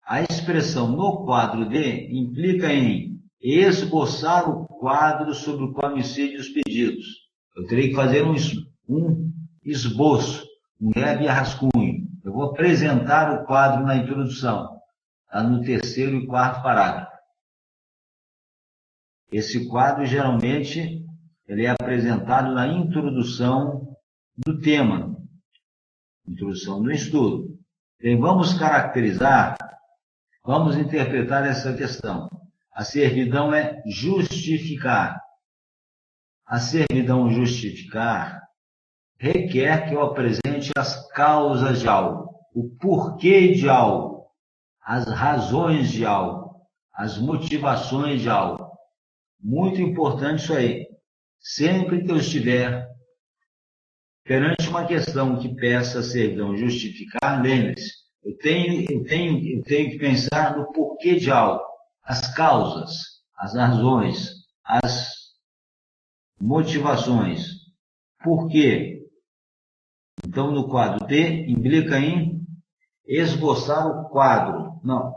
A expressão no quadro D implica em esboçar o quadro sobre o qual incide os pedidos. Eu terei que fazer um esboço, um leve rascunho. Eu vou apresentar o quadro na introdução, tá no 3º e 4º parágrafo. Esse quadro, geralmente, ele é apresentado na introdução do tema, introdução do estudo. Então, vamos interpretar essa questão. A servidão é justificar. A servidão justificar requer que eu apresente as causas de algo, o porquê de algo, as razões de algo, as motivações de algo. Muito importante isso aí. Sempre que eu estiver perante uma questão que peça servidão justificar, lembre-se, eu tenho que pensar no porquê de algo, as causas, as razões, as motivações. Por quê? Então, no quadro D, implica em esboçar o quadro. Não,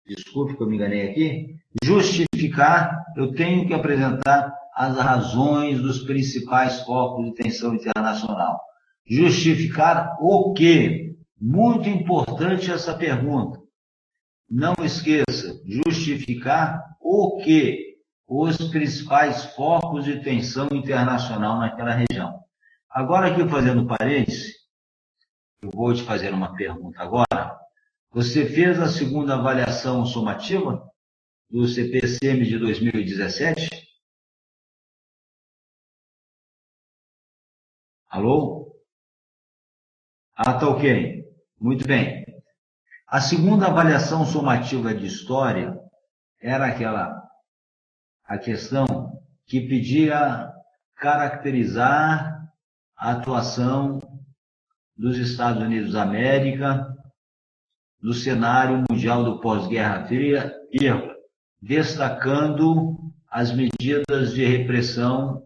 desculpe que eu me enganei aqui. Justificar, eu tenho que apresentar as razões dos principais focos de tensão internacional. Justificar o quê? Muito importante essa pergunta. Não esqueça, justificar o quê? Os principais focos de tensão internacional naquela região. Agora, aqui fazendo parênteses, eu vou te fazer uma pergunta agora. Você fez a segunda avaliação somativa do CPCM de 2017? Alô? Ah, tá ok. Muito bem. A segunda avaliação somativa de história era a questão que pedia caracterizar a atuação dos Estados Unidos da América no cenário mundial do pós-Guerra Fria, destacando as medidas de repressão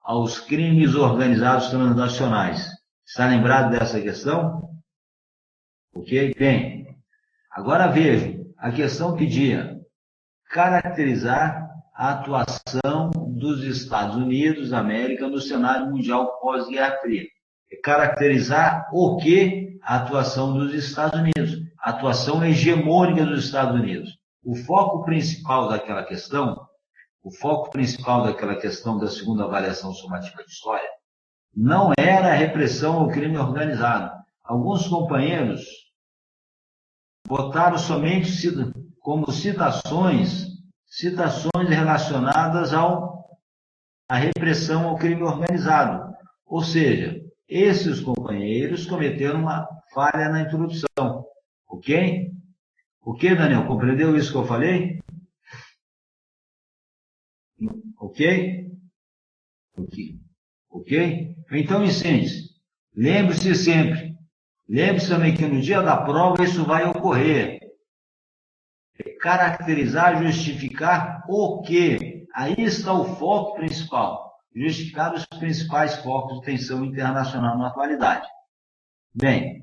aos crimes organizados transnacionais. Está lembrado dessa questão? Ok? Bem, agora veja, a questão pedia caracterizar a atuação dos Estados Unidos da América no cenário mundial pós-Guerra Fria. Caracterizar o que? A atuação dos Estados Unidos, a atuação hegemônica dos Estados Unidos. O foco principal daquela questão da segunda avaliação somativa de história, não era a repressão ao crime organizado. Alguns companheiros botaram somente como citações relacionadas à repressão ao crime organizado. Ou seja, esses companheiros cometeram uma falha na introdução. Ok? Ok, Daniel? Compreendeu isso que eu falei? Ok? Ok? Então, em síntese, lembre-se sempre, lembre-se também que no dia da prova isso vai ocorrer. Caracterizar, justificar o quê? Aí está o foco principal. Justificar os principais focos de tensão internacional na atualidade. Bem,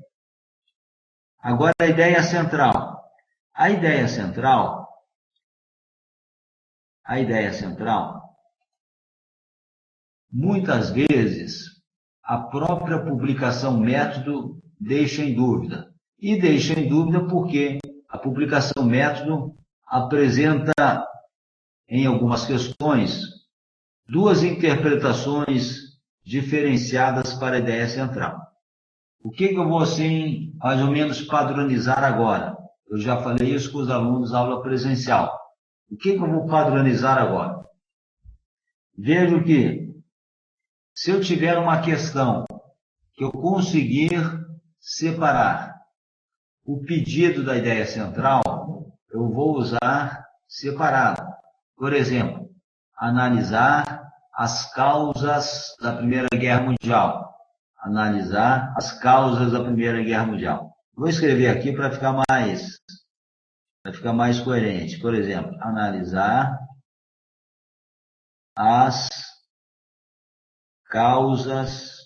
agora a ideia central. A ideia central, muitas vezes, a própria publicação método deixa em dúvida. E deixa em dúvida porque a publicação método apresenta, em algumas questões, duas interpretações diferenciadas para a ideia central. O que eu vou, assim, mais ou menos padronizar agora? Eu já falei isso com os alunos na aula presencial. O que eu vou padronizar agora? Vejo que, se eu tiver uma questão que eu conseguir separar o pedido da ideia central, eu vou usar separado. Por exemplo, analisar as causas da Primeira Guerra Mundial. Analisar as causas da Primeira Guerra Mundial. Vou escrever aqui para ficar mais coerente. Por exemplo, analisar as causas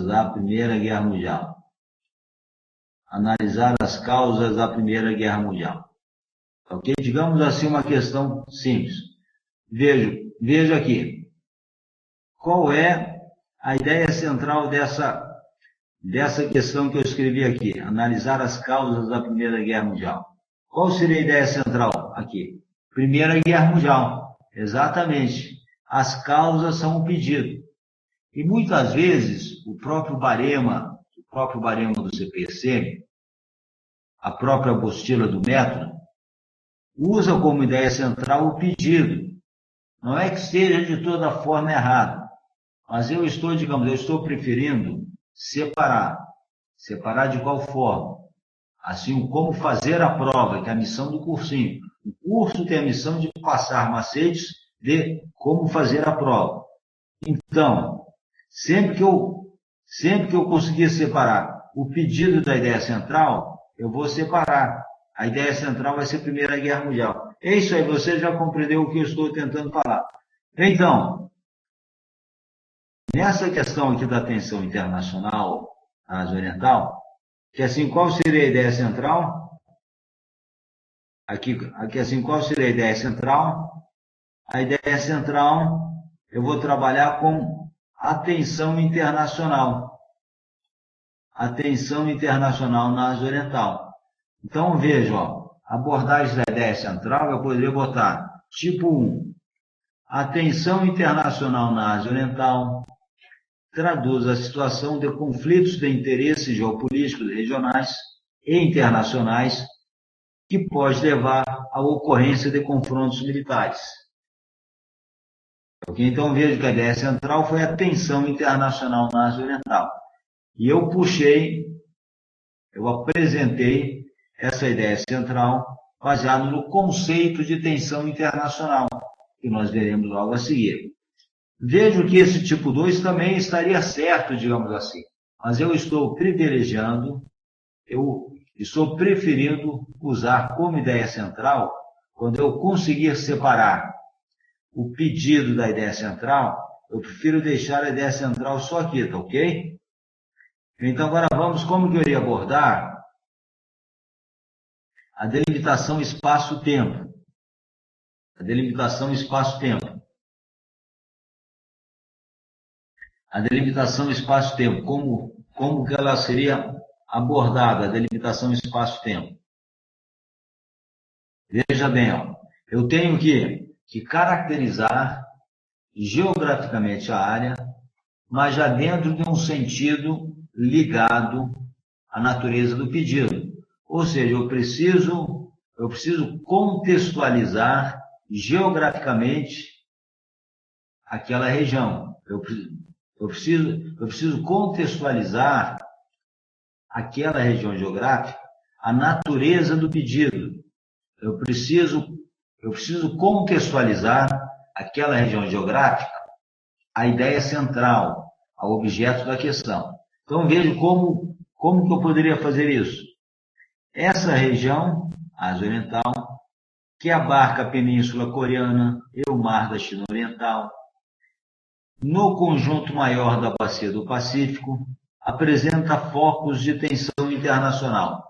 da Primeira Guerra Mundial. Analisar as causas da Primeira Guerra Mundial. Ok? Digamos assim uma questão simples. Veja aqui. Qual é a ideia central dessa questão que eu escrevi aqui? Analisar as causas da Primeira Guerra Mundial. Qual seria a ideia central aqui? Primeira Guerra Mundial. Exatamente. As causas são o pedido. E muitas vezes o próprio barema do CPC, a própria apostila do método, usa como ideia central o pedido. Não é que seja de toda forma errado, mas eu estou preferindo separar. Separar de qual forma? assim como fazer a prova, que é a missão do cursinho. O curso tem a missão de passar macetes de como fazer a prova. Então, sempre que eu conseguir separar o pedido da ideia central, eu vou separar. A ideia central vai ser a Primeira Guerra Mundial. É isso aí, você já compreendeu o que eu estou tentando falar. Então, nessa questão aqui da tensão internacional, na Ásia Oriental, que assim, qual seria a ideia central? Aqui assim, qual seria a ideia central? A ideia central, eu vou trabalhar com a tensão internacional. A tensão internacional na Ásia Oriental. Então, veja, abordagem da ideia central, eu poderia botar tipo 1. A tensão internacional na Ásia Oriental traduz a situação de conflitos de interesses geopolíticos regionais e internacionais que pode levar à ocorrência de confrontos militares. Então, vejo que a ideia central foi a tensão internacional na Ásia Oriental. E eu apresentei essa ideia central baseada no conceito de tensão internacional, que nós veremos logo a seguir. Vejo que esse tipo 2 também estaria certo, digamos assim, mas eu estou preferindo usar como ideia central, quando eu conseguir separar o pedido da ideia central, eu prefiro deixar a ideia central só aqui, tá ok? Então, agora vamos, como que eu iria abordar a delimitação espaço-tempo. A delimitação espaço-tempo. A delimitação espaço-tempo, como que ela seria abordada, a delimitação espaço-tempo? Veja bem, eu tenho que caracterizar geograficamente a área, mas já dentro de um sentido ligado à natureza do pedido. Ou seja, eu preciso contextualizar geograficamente aquela região. Eu preciso contextualizar aquela região geográfica, a natureza do pedido. Eu preciso contextualizar aquela região geográfica, a ideia central, ao objeto da questão. Então, vejo como que eu poderia fazer isso. Essa região, Ásia Oriental, que abarca a Península Coreana e o Mar da China Oriental, no conjunto maior da Bacia do Pacífico, apresenta focos de tensão internacional.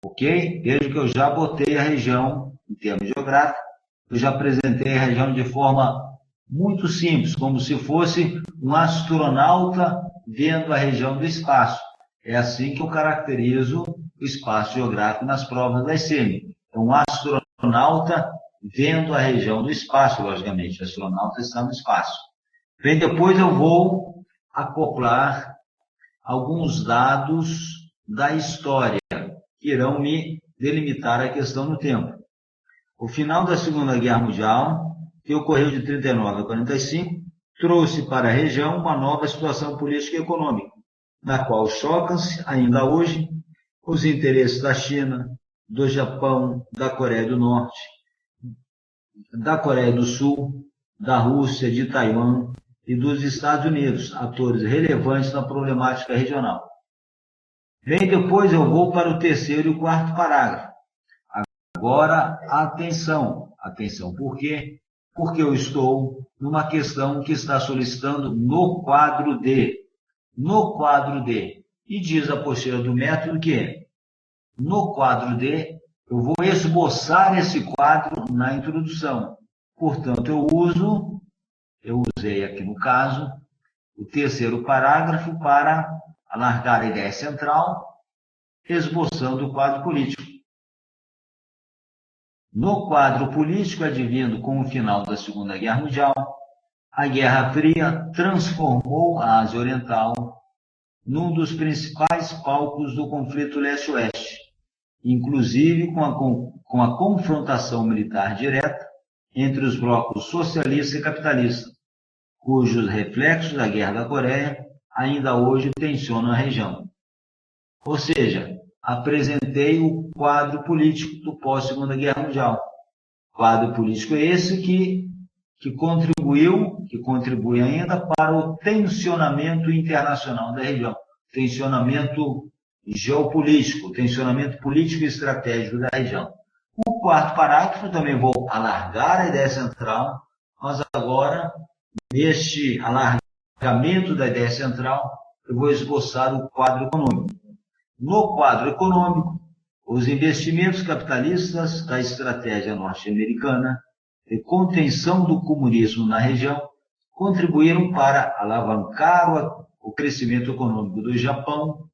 Ok? Veja que eu já botei a região, em termos geográficos, eu já apresentei a região de forma muito simples, como se fosse um astronauta vendo a região do espaço. É assim que eu caracterizo o espaço geográfico nas provas da ICM. É um astronauta vendo a região do espaço, logicamente. O astronauta está no espaço. Bem, depois eu vou acoplar alguns dados da história que irão me delimitar a questão no tempo. O final da Segunda Guerra Mundial, que ocorreu de 39 a 45, trouxe para a região uma nova situação política e econômica, na qual chocam-se, ainda hoje, os interesses da China, do Japão, da Coreia do Norte, da Coreia do Sul, da Rússia, de Taiwan e dos Estados Unidos, atores relevantes na problemática regional. Bem, depois eu vou para o terceiro e o quarto parágrafo. Agora, atenção. Atenção, por quê? Porque eu estou numa questão que está solicitando no quadro D. No quadro D. E diz a apostila do método que, no quadro D, eu vou esboçar esse quadro na introdução. Portanto, eu usei aqui no caso, o terceiro parágrafo para alargar a ideia central, esboçando o quadro político. No quadro político, advindo com o final da Segunda Guerra Mundial, a Guerra Fria transformou a Ásia Oriental num dos principais palcos do conflito leste-oeste, inclusive com a confrontação militar direta entre os blocos socialista e capitalista, cujos reflexos da Guerra da Coreia ainda hoje tensionam a região. Ou seja, apresentei o quadro político do pós-Segunda Guerra Mundial. O quadro político é esse que contribuiu, que contribui ainda para o tensionamento internacional da região, tensionamento geopolítico, tensionamento político e estratégico da região. O quarto parágrafo, também vou alargar a ideia central, mas agora, neste alargamento da ideia central, eu vou esboçar o quadro econômico. No quadro econômico, os investimentos capitalistas da estratégia norte-americana de contenção do comunismo na região contribuíram para alavancar o crescimento econômico do Japão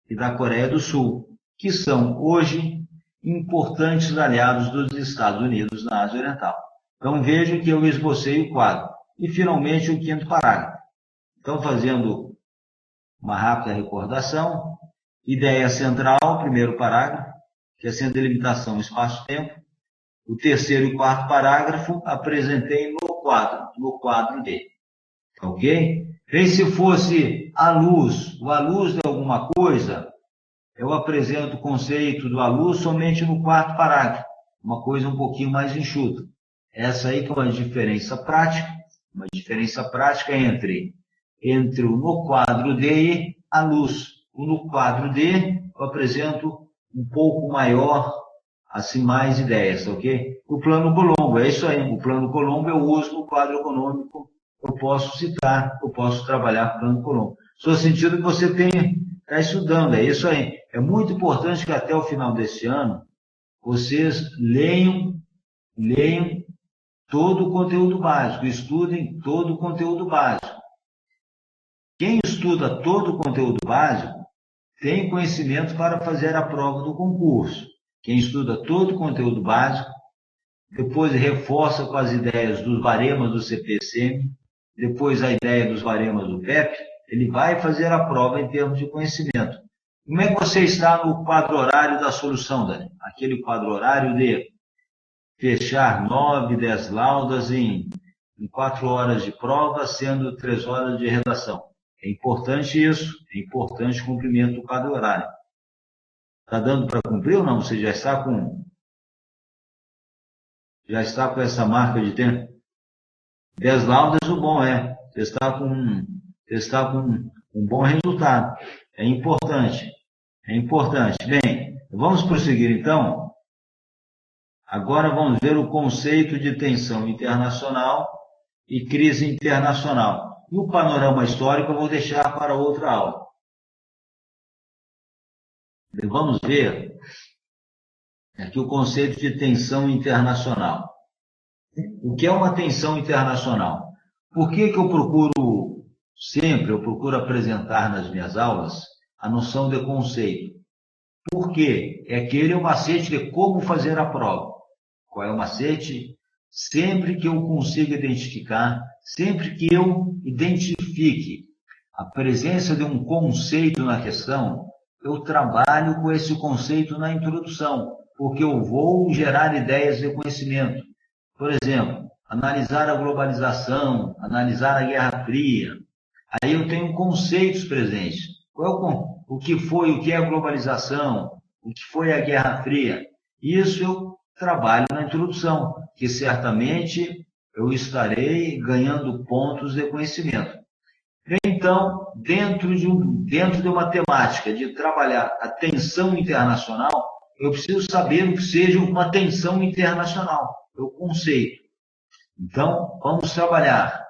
e da Coreia do Sul, que são hoje importantes aliados dos Estados Unidos na Ásia Oriental. Então vejo que eu esbocei o quadro. E finalmente o quinto parágrafo. Então, fazendo uma rápida recordação, ideia central, primeiro parágrafo, que é sem delimitação espaço-tempo. O terceiro e quarto parágrafo apresentei no quadro D. Ok? E se fosse a luz de alguma coisa, eu apresento o conceito do à luz somente no quarto parágrafo, uma coisa um pouquinho mais enxuta. Essa aí que é uma diferença prática entre o no quadro D e a luz. No quadro D, eu apresento um pouco maior, assim, mais ideias, ok? O plano Colombo, é isso aí. O plano Colombo eu uso no quadro econômico, eu posso citar, eu posso trabalhar com o plano Colombo. Só sentido que você está estudando, é isso aí. É muito importante que até o final deste ano, vocês leiam todo o conteúdo básico, estudem todo o conteúdo básico. Quem estuda todo o conteúdo básico tem conhecimento para fazer a prova do concurso. Quem estuda todo o conteúdo básico, depois reforça com as ideias dos baremas do CPCM, depois a ideia dos baremas do PEP, ele vai fazer a prova em termos de conhecimento. Como é que você está no quadro horário da solução, Dani? Aquele quadro horário de fechar 9, 10 laudas em 4 horas de prova, sendo 3 horas de redação. É importante isso, é importante o cumprimento do quadro horário. Está dando para cumprir ou não? Você já está com essa marca de tempo? 10 laudas, o bom é. Você está com um bom resultado. É importante. Bem, vamos prosseguir então. Agora vamos ver o conceito de tensão internacional e crise internacional. E o panorama histórico eu vou deixar para outra aula. Vamos ver aqui o conceito de tensão internacional. O que é uma tensão internacional? Por que eu procuro apresentar nas minhas aulas a noção de conceito? Porque aquele é o macete de como fazer a prova. Qual é o macete? Sempre que eu consiga identificar, sempre que eu identifique a presença de um conceito na questão, eu trabalho com esse conceito na introdução, porque eu vou gerar ideias de conhecimento. Por exemplo, analisar a globalização, analisar a Guerra Fria. Aí eu tenho conceitos presentes. O que é a globalização? O que foi a Guerra Fria? Isso eu trabalho na introdução, que certamente eu estarei ganhando pontos de conhecimento. Então, dentro de uma temática de trabalhar a tensão internacional, eu preciso saber o que seja uma tensão internacional, o conceito. Então, vamos trabalhar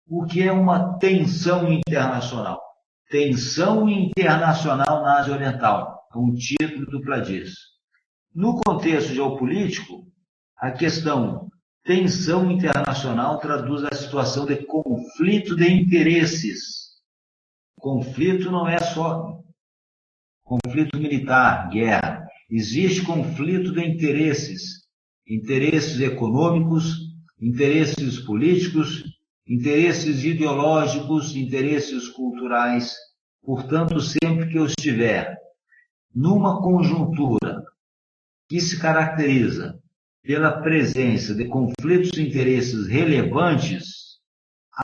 o que é uma tensão internacional. Tensão internacional na Ásia Oriental, é um título do Pladiz. No contexto geopolítico, a questão tensão internacional traduz a situação de conflito de interesses. Conflito não é só conflito militar, guerra. Existe conflito de interesses. Interesses econômicos, interesses políticos, interesses ideológicos, interesses culturais. Portanto, sempre que eu estiver numa conjuntura que se caracteriza pela presença de conflitos de interesses relevantes,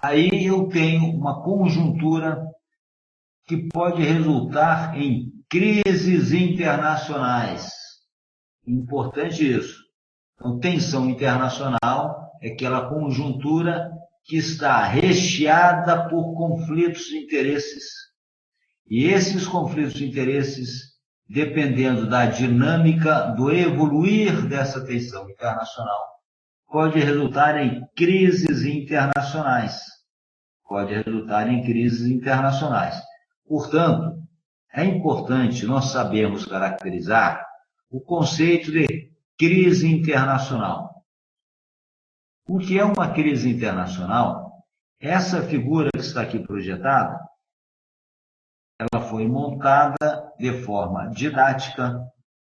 aí eu tenho uma conjuntura que pode resultar em crises internacionais. Importante isso. Então, tensão internacional é aquela conjuntura que está recheada por conflitos de interesses. E esses conflitos de interesses, dependendo da dinâmica do evoluir dessa tensão internacional, pode resultar em crises internacionais. Portanto, é importante nós sabermos caracterizar o conceito de crise internacional. O que é uma crise internacional? Essa figura que está aqui projetada, ela foi montada de forma didática,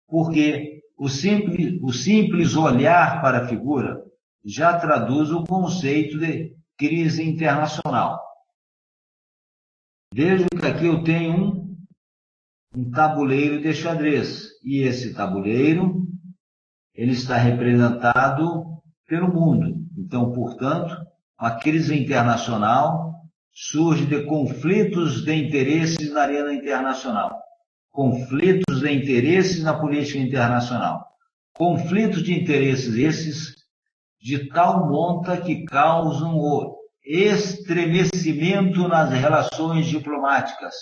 porque o simples olhar para a figura já traduz o conceito de crise internacional. Veja que aqui eu tenho um tabuleiro de xadrez, e esse tabuleiro ele está representado pelo mundo. Então, portanto, a crise internacional surge de conflitos de interesses na arena internacional, conflitos de interesses na política internacional, conflitos de interesses esses de tal monta que causam o estremecimento nas relações diplomáticas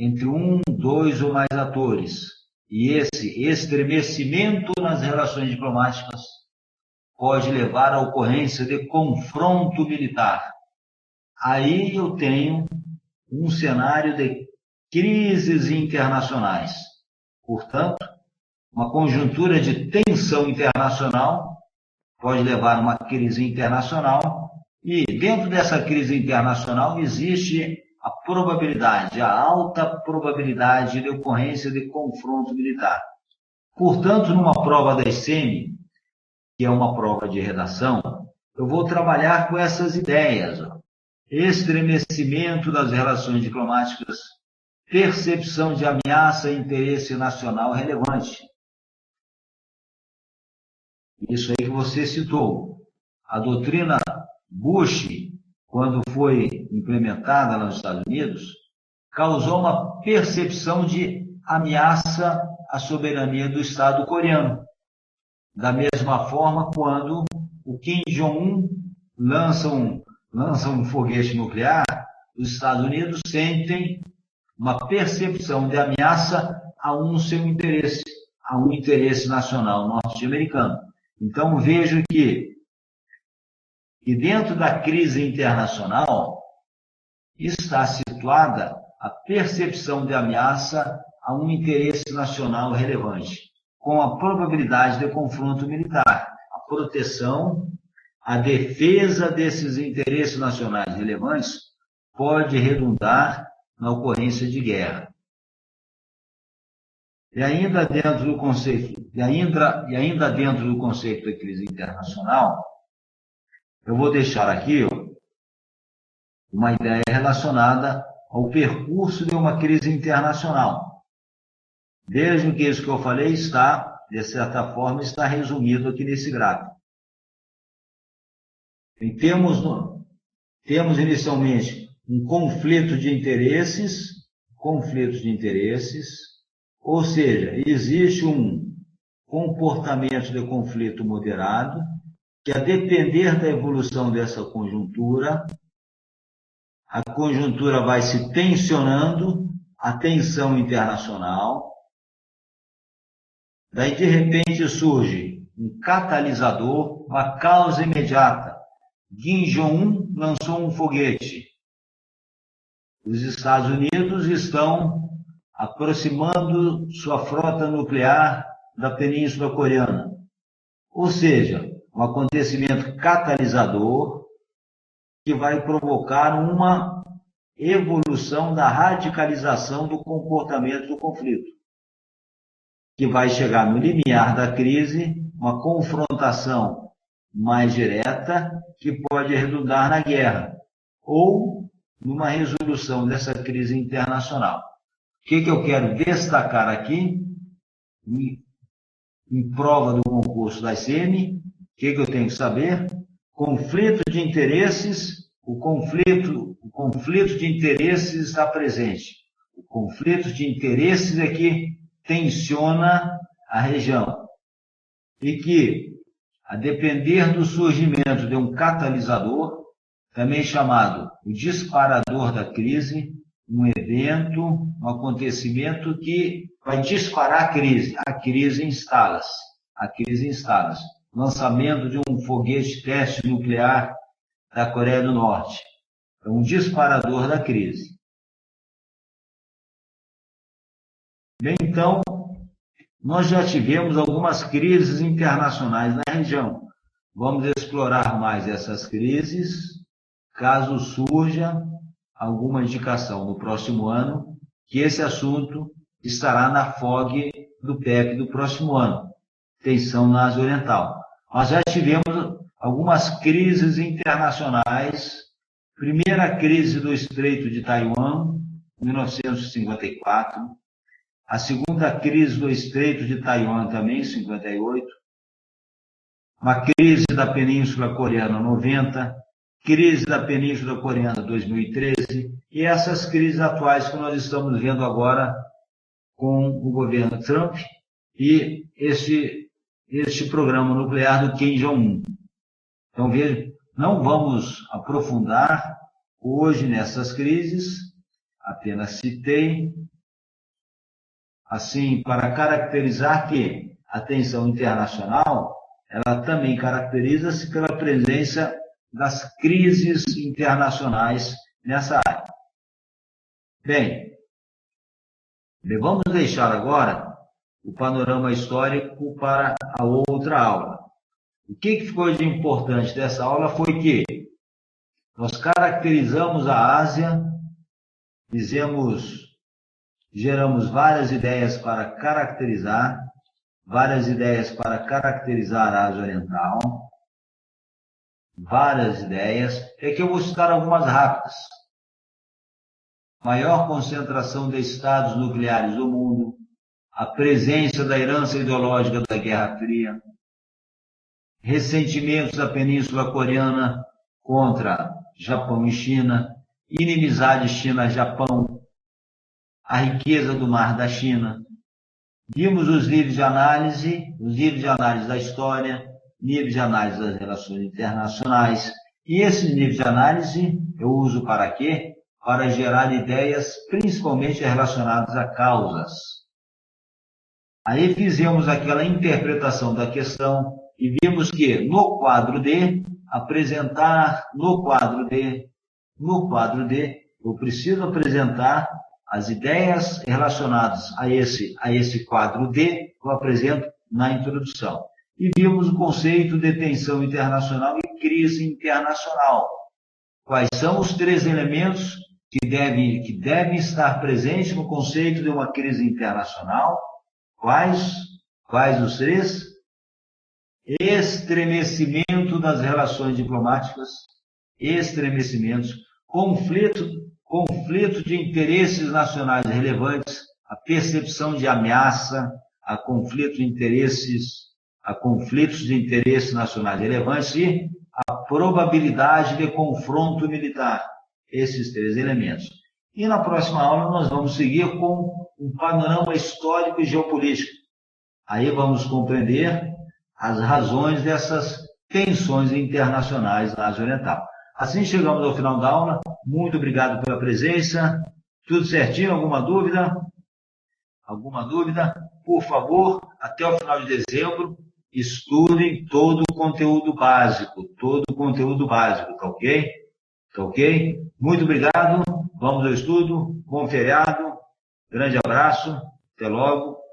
entre um, dois ou mais atores. E esse estremecimento nas relações diplomáticas pode levar à ocorrência de confronto militar. Aí eu tenho um cenário de crises internacionais. Portanto, uma conjuntura de tensão internacional pode levar a uma crise internacional, e dentro dessa crise internacional existe a probabilidade, a alta probabilidade de ocorrência de confronto militar. Portanto, numa prova da ICEME, que é uma prova de redação, eu vou trabalhar com essas ideias. Estremecimento das relações diplomáticas, percepção de ameaça e interesse nacional relevante. Isso aí que você citou. A doutrina Bush, quando foi implementada nos Estados Unidos, causou uma percepção de ameaça à soberania do Estado coreano. Da mesma forma, quando o Kim Jong-un lança um foguete nuclear, os Estados Unidos sentem uma percepção de ameaça a seu interesse, a um interesse nacional norte-americano. Então, vejo que dentro da crise internacional está situada a percepção de ameaça a um interesse nacional relevante, com a probabilidade de confronto militar, a proteção, a defesa desses interesses nacionais relevantes pode redundar na ocorrência de guerra. E ainda dentro do conceito da crise internacional, eu vou deixar aqui uma ideia relacionada ao percurso de uma crise internacional. Vejam que isso que eu falei está, de certa forma, está resumido aqui nesse gráfico. E temos inicialmente um conflito de interesses, ou seja, existe um comportamento de conflito moderado, que a depender da evolução dessa conjuntura, a conjuntura vai se tensionando, a tensão internacional, daí de repente surge um catalisador, uma causa imediata. Kim Jong-un lançou um foguete. Os Estados Unidos estão aproximando sua frota nuclear da Península Coreana. Ou seja, um acontecimento catalisador que vai provocar uma evolução da radicalização do comportamento do conflito, que vai chegar no limiar da crise, uma confrontação mais direta que pode redundar na guerra ou numa resolução dessa crise internacional. O que eu quero destacar aqui, em prova do concurso da ICEME, o que eu tenho que saber? Conflito de interesses, o conflito de interesses está presente. O conflitos de interesses é que tensiona a região e que, a depender do surgimento de um catalisador, também chamado o disparador da crise, um evento, um acontecimento que vai disparar a crise instala-se, lançamento de um foguete teste nuclear da Coreia do Norte, é um disparador da crise. Bem, então, nós já tivemos algumas crises internacionais na região. Vamos explorar mais essas crises, caso surja alguma indicação no próximo ano, que esse assunto estará na FOG do PEP do próximo ano, tensão na Ásia Oriental. Nós já tivemos algumas crises internacionais. Primeira crise do Estreito de Taiwan, 1954. A segunda crise do Estreito de Taiwan também, 58. Uma crise da Península Coreana, 90. Crise da Península Coreana, 2013. E essas crises atuais que nós estamos vendo agora com o governo Trump e este programa nuclear do Kim Jong-un. Então, veja, não vamos aprofundar hoje nessas crises, apenas citei, assim, para caracterizar que a tensão internacional, ela também caracteriza-se pela presença das crises internacionais nessa área. Bem, vamos deixar agora o panorama histórico para a outra aula. O que ficou de importante dessa aula foi que nós caracterizamos a Ásia, geramos várias ideias para caracterizar a Ásia Oriental, várias ideias, é que eu vou citar algumas rápidas. Maior concentração de estados nucleares do mundo, a presença da herança ideológica da Guerra Fria, ressentimentos da Península Coreana contra Japão e China, inimizade China-Japão, a riqueza do mar da China. Vimos os níveis de análise da história, níveis de análise das relações internacionais. E esses níveis de análise eu uso para quê? Para gerar ideias principalmente relacionadas a causas. Aí fizemos aquela interpretação da questão e vimos que no quadro D, eu preciso apresentar as ideias relacionadas a esse quadro D que eu apresento na introdução. E vimos o conceito de tensão internacional e crise internacional. Quais são os três elementos que devem estar presentes no conceito de uma crise internacional? Quais os três? Estremecimento das relações diplomáticas, conflito de interesses nacionais relevantes, a percepção de ameaça, a conflitos de interesses nacionais relevantes e a probabilidade de confronto militar. Esses três elementos. E na próxima aula nós vamos seguir com um panorama histórico e geopolítico. Aí vamos compreender as razões dessas tensões internacionais na Ásia Oriental. Assim chegamos ao final da aula. Muito obrigado pela presença. Tudo certinho? Alguma dúvida? Por favor, até o final de dezembro, estudem todo o conteúdo básico, tá ok? Tá ok? Muito obrigado. Vamos ao estudo. Bom feriado. Grande abraço. Até logo.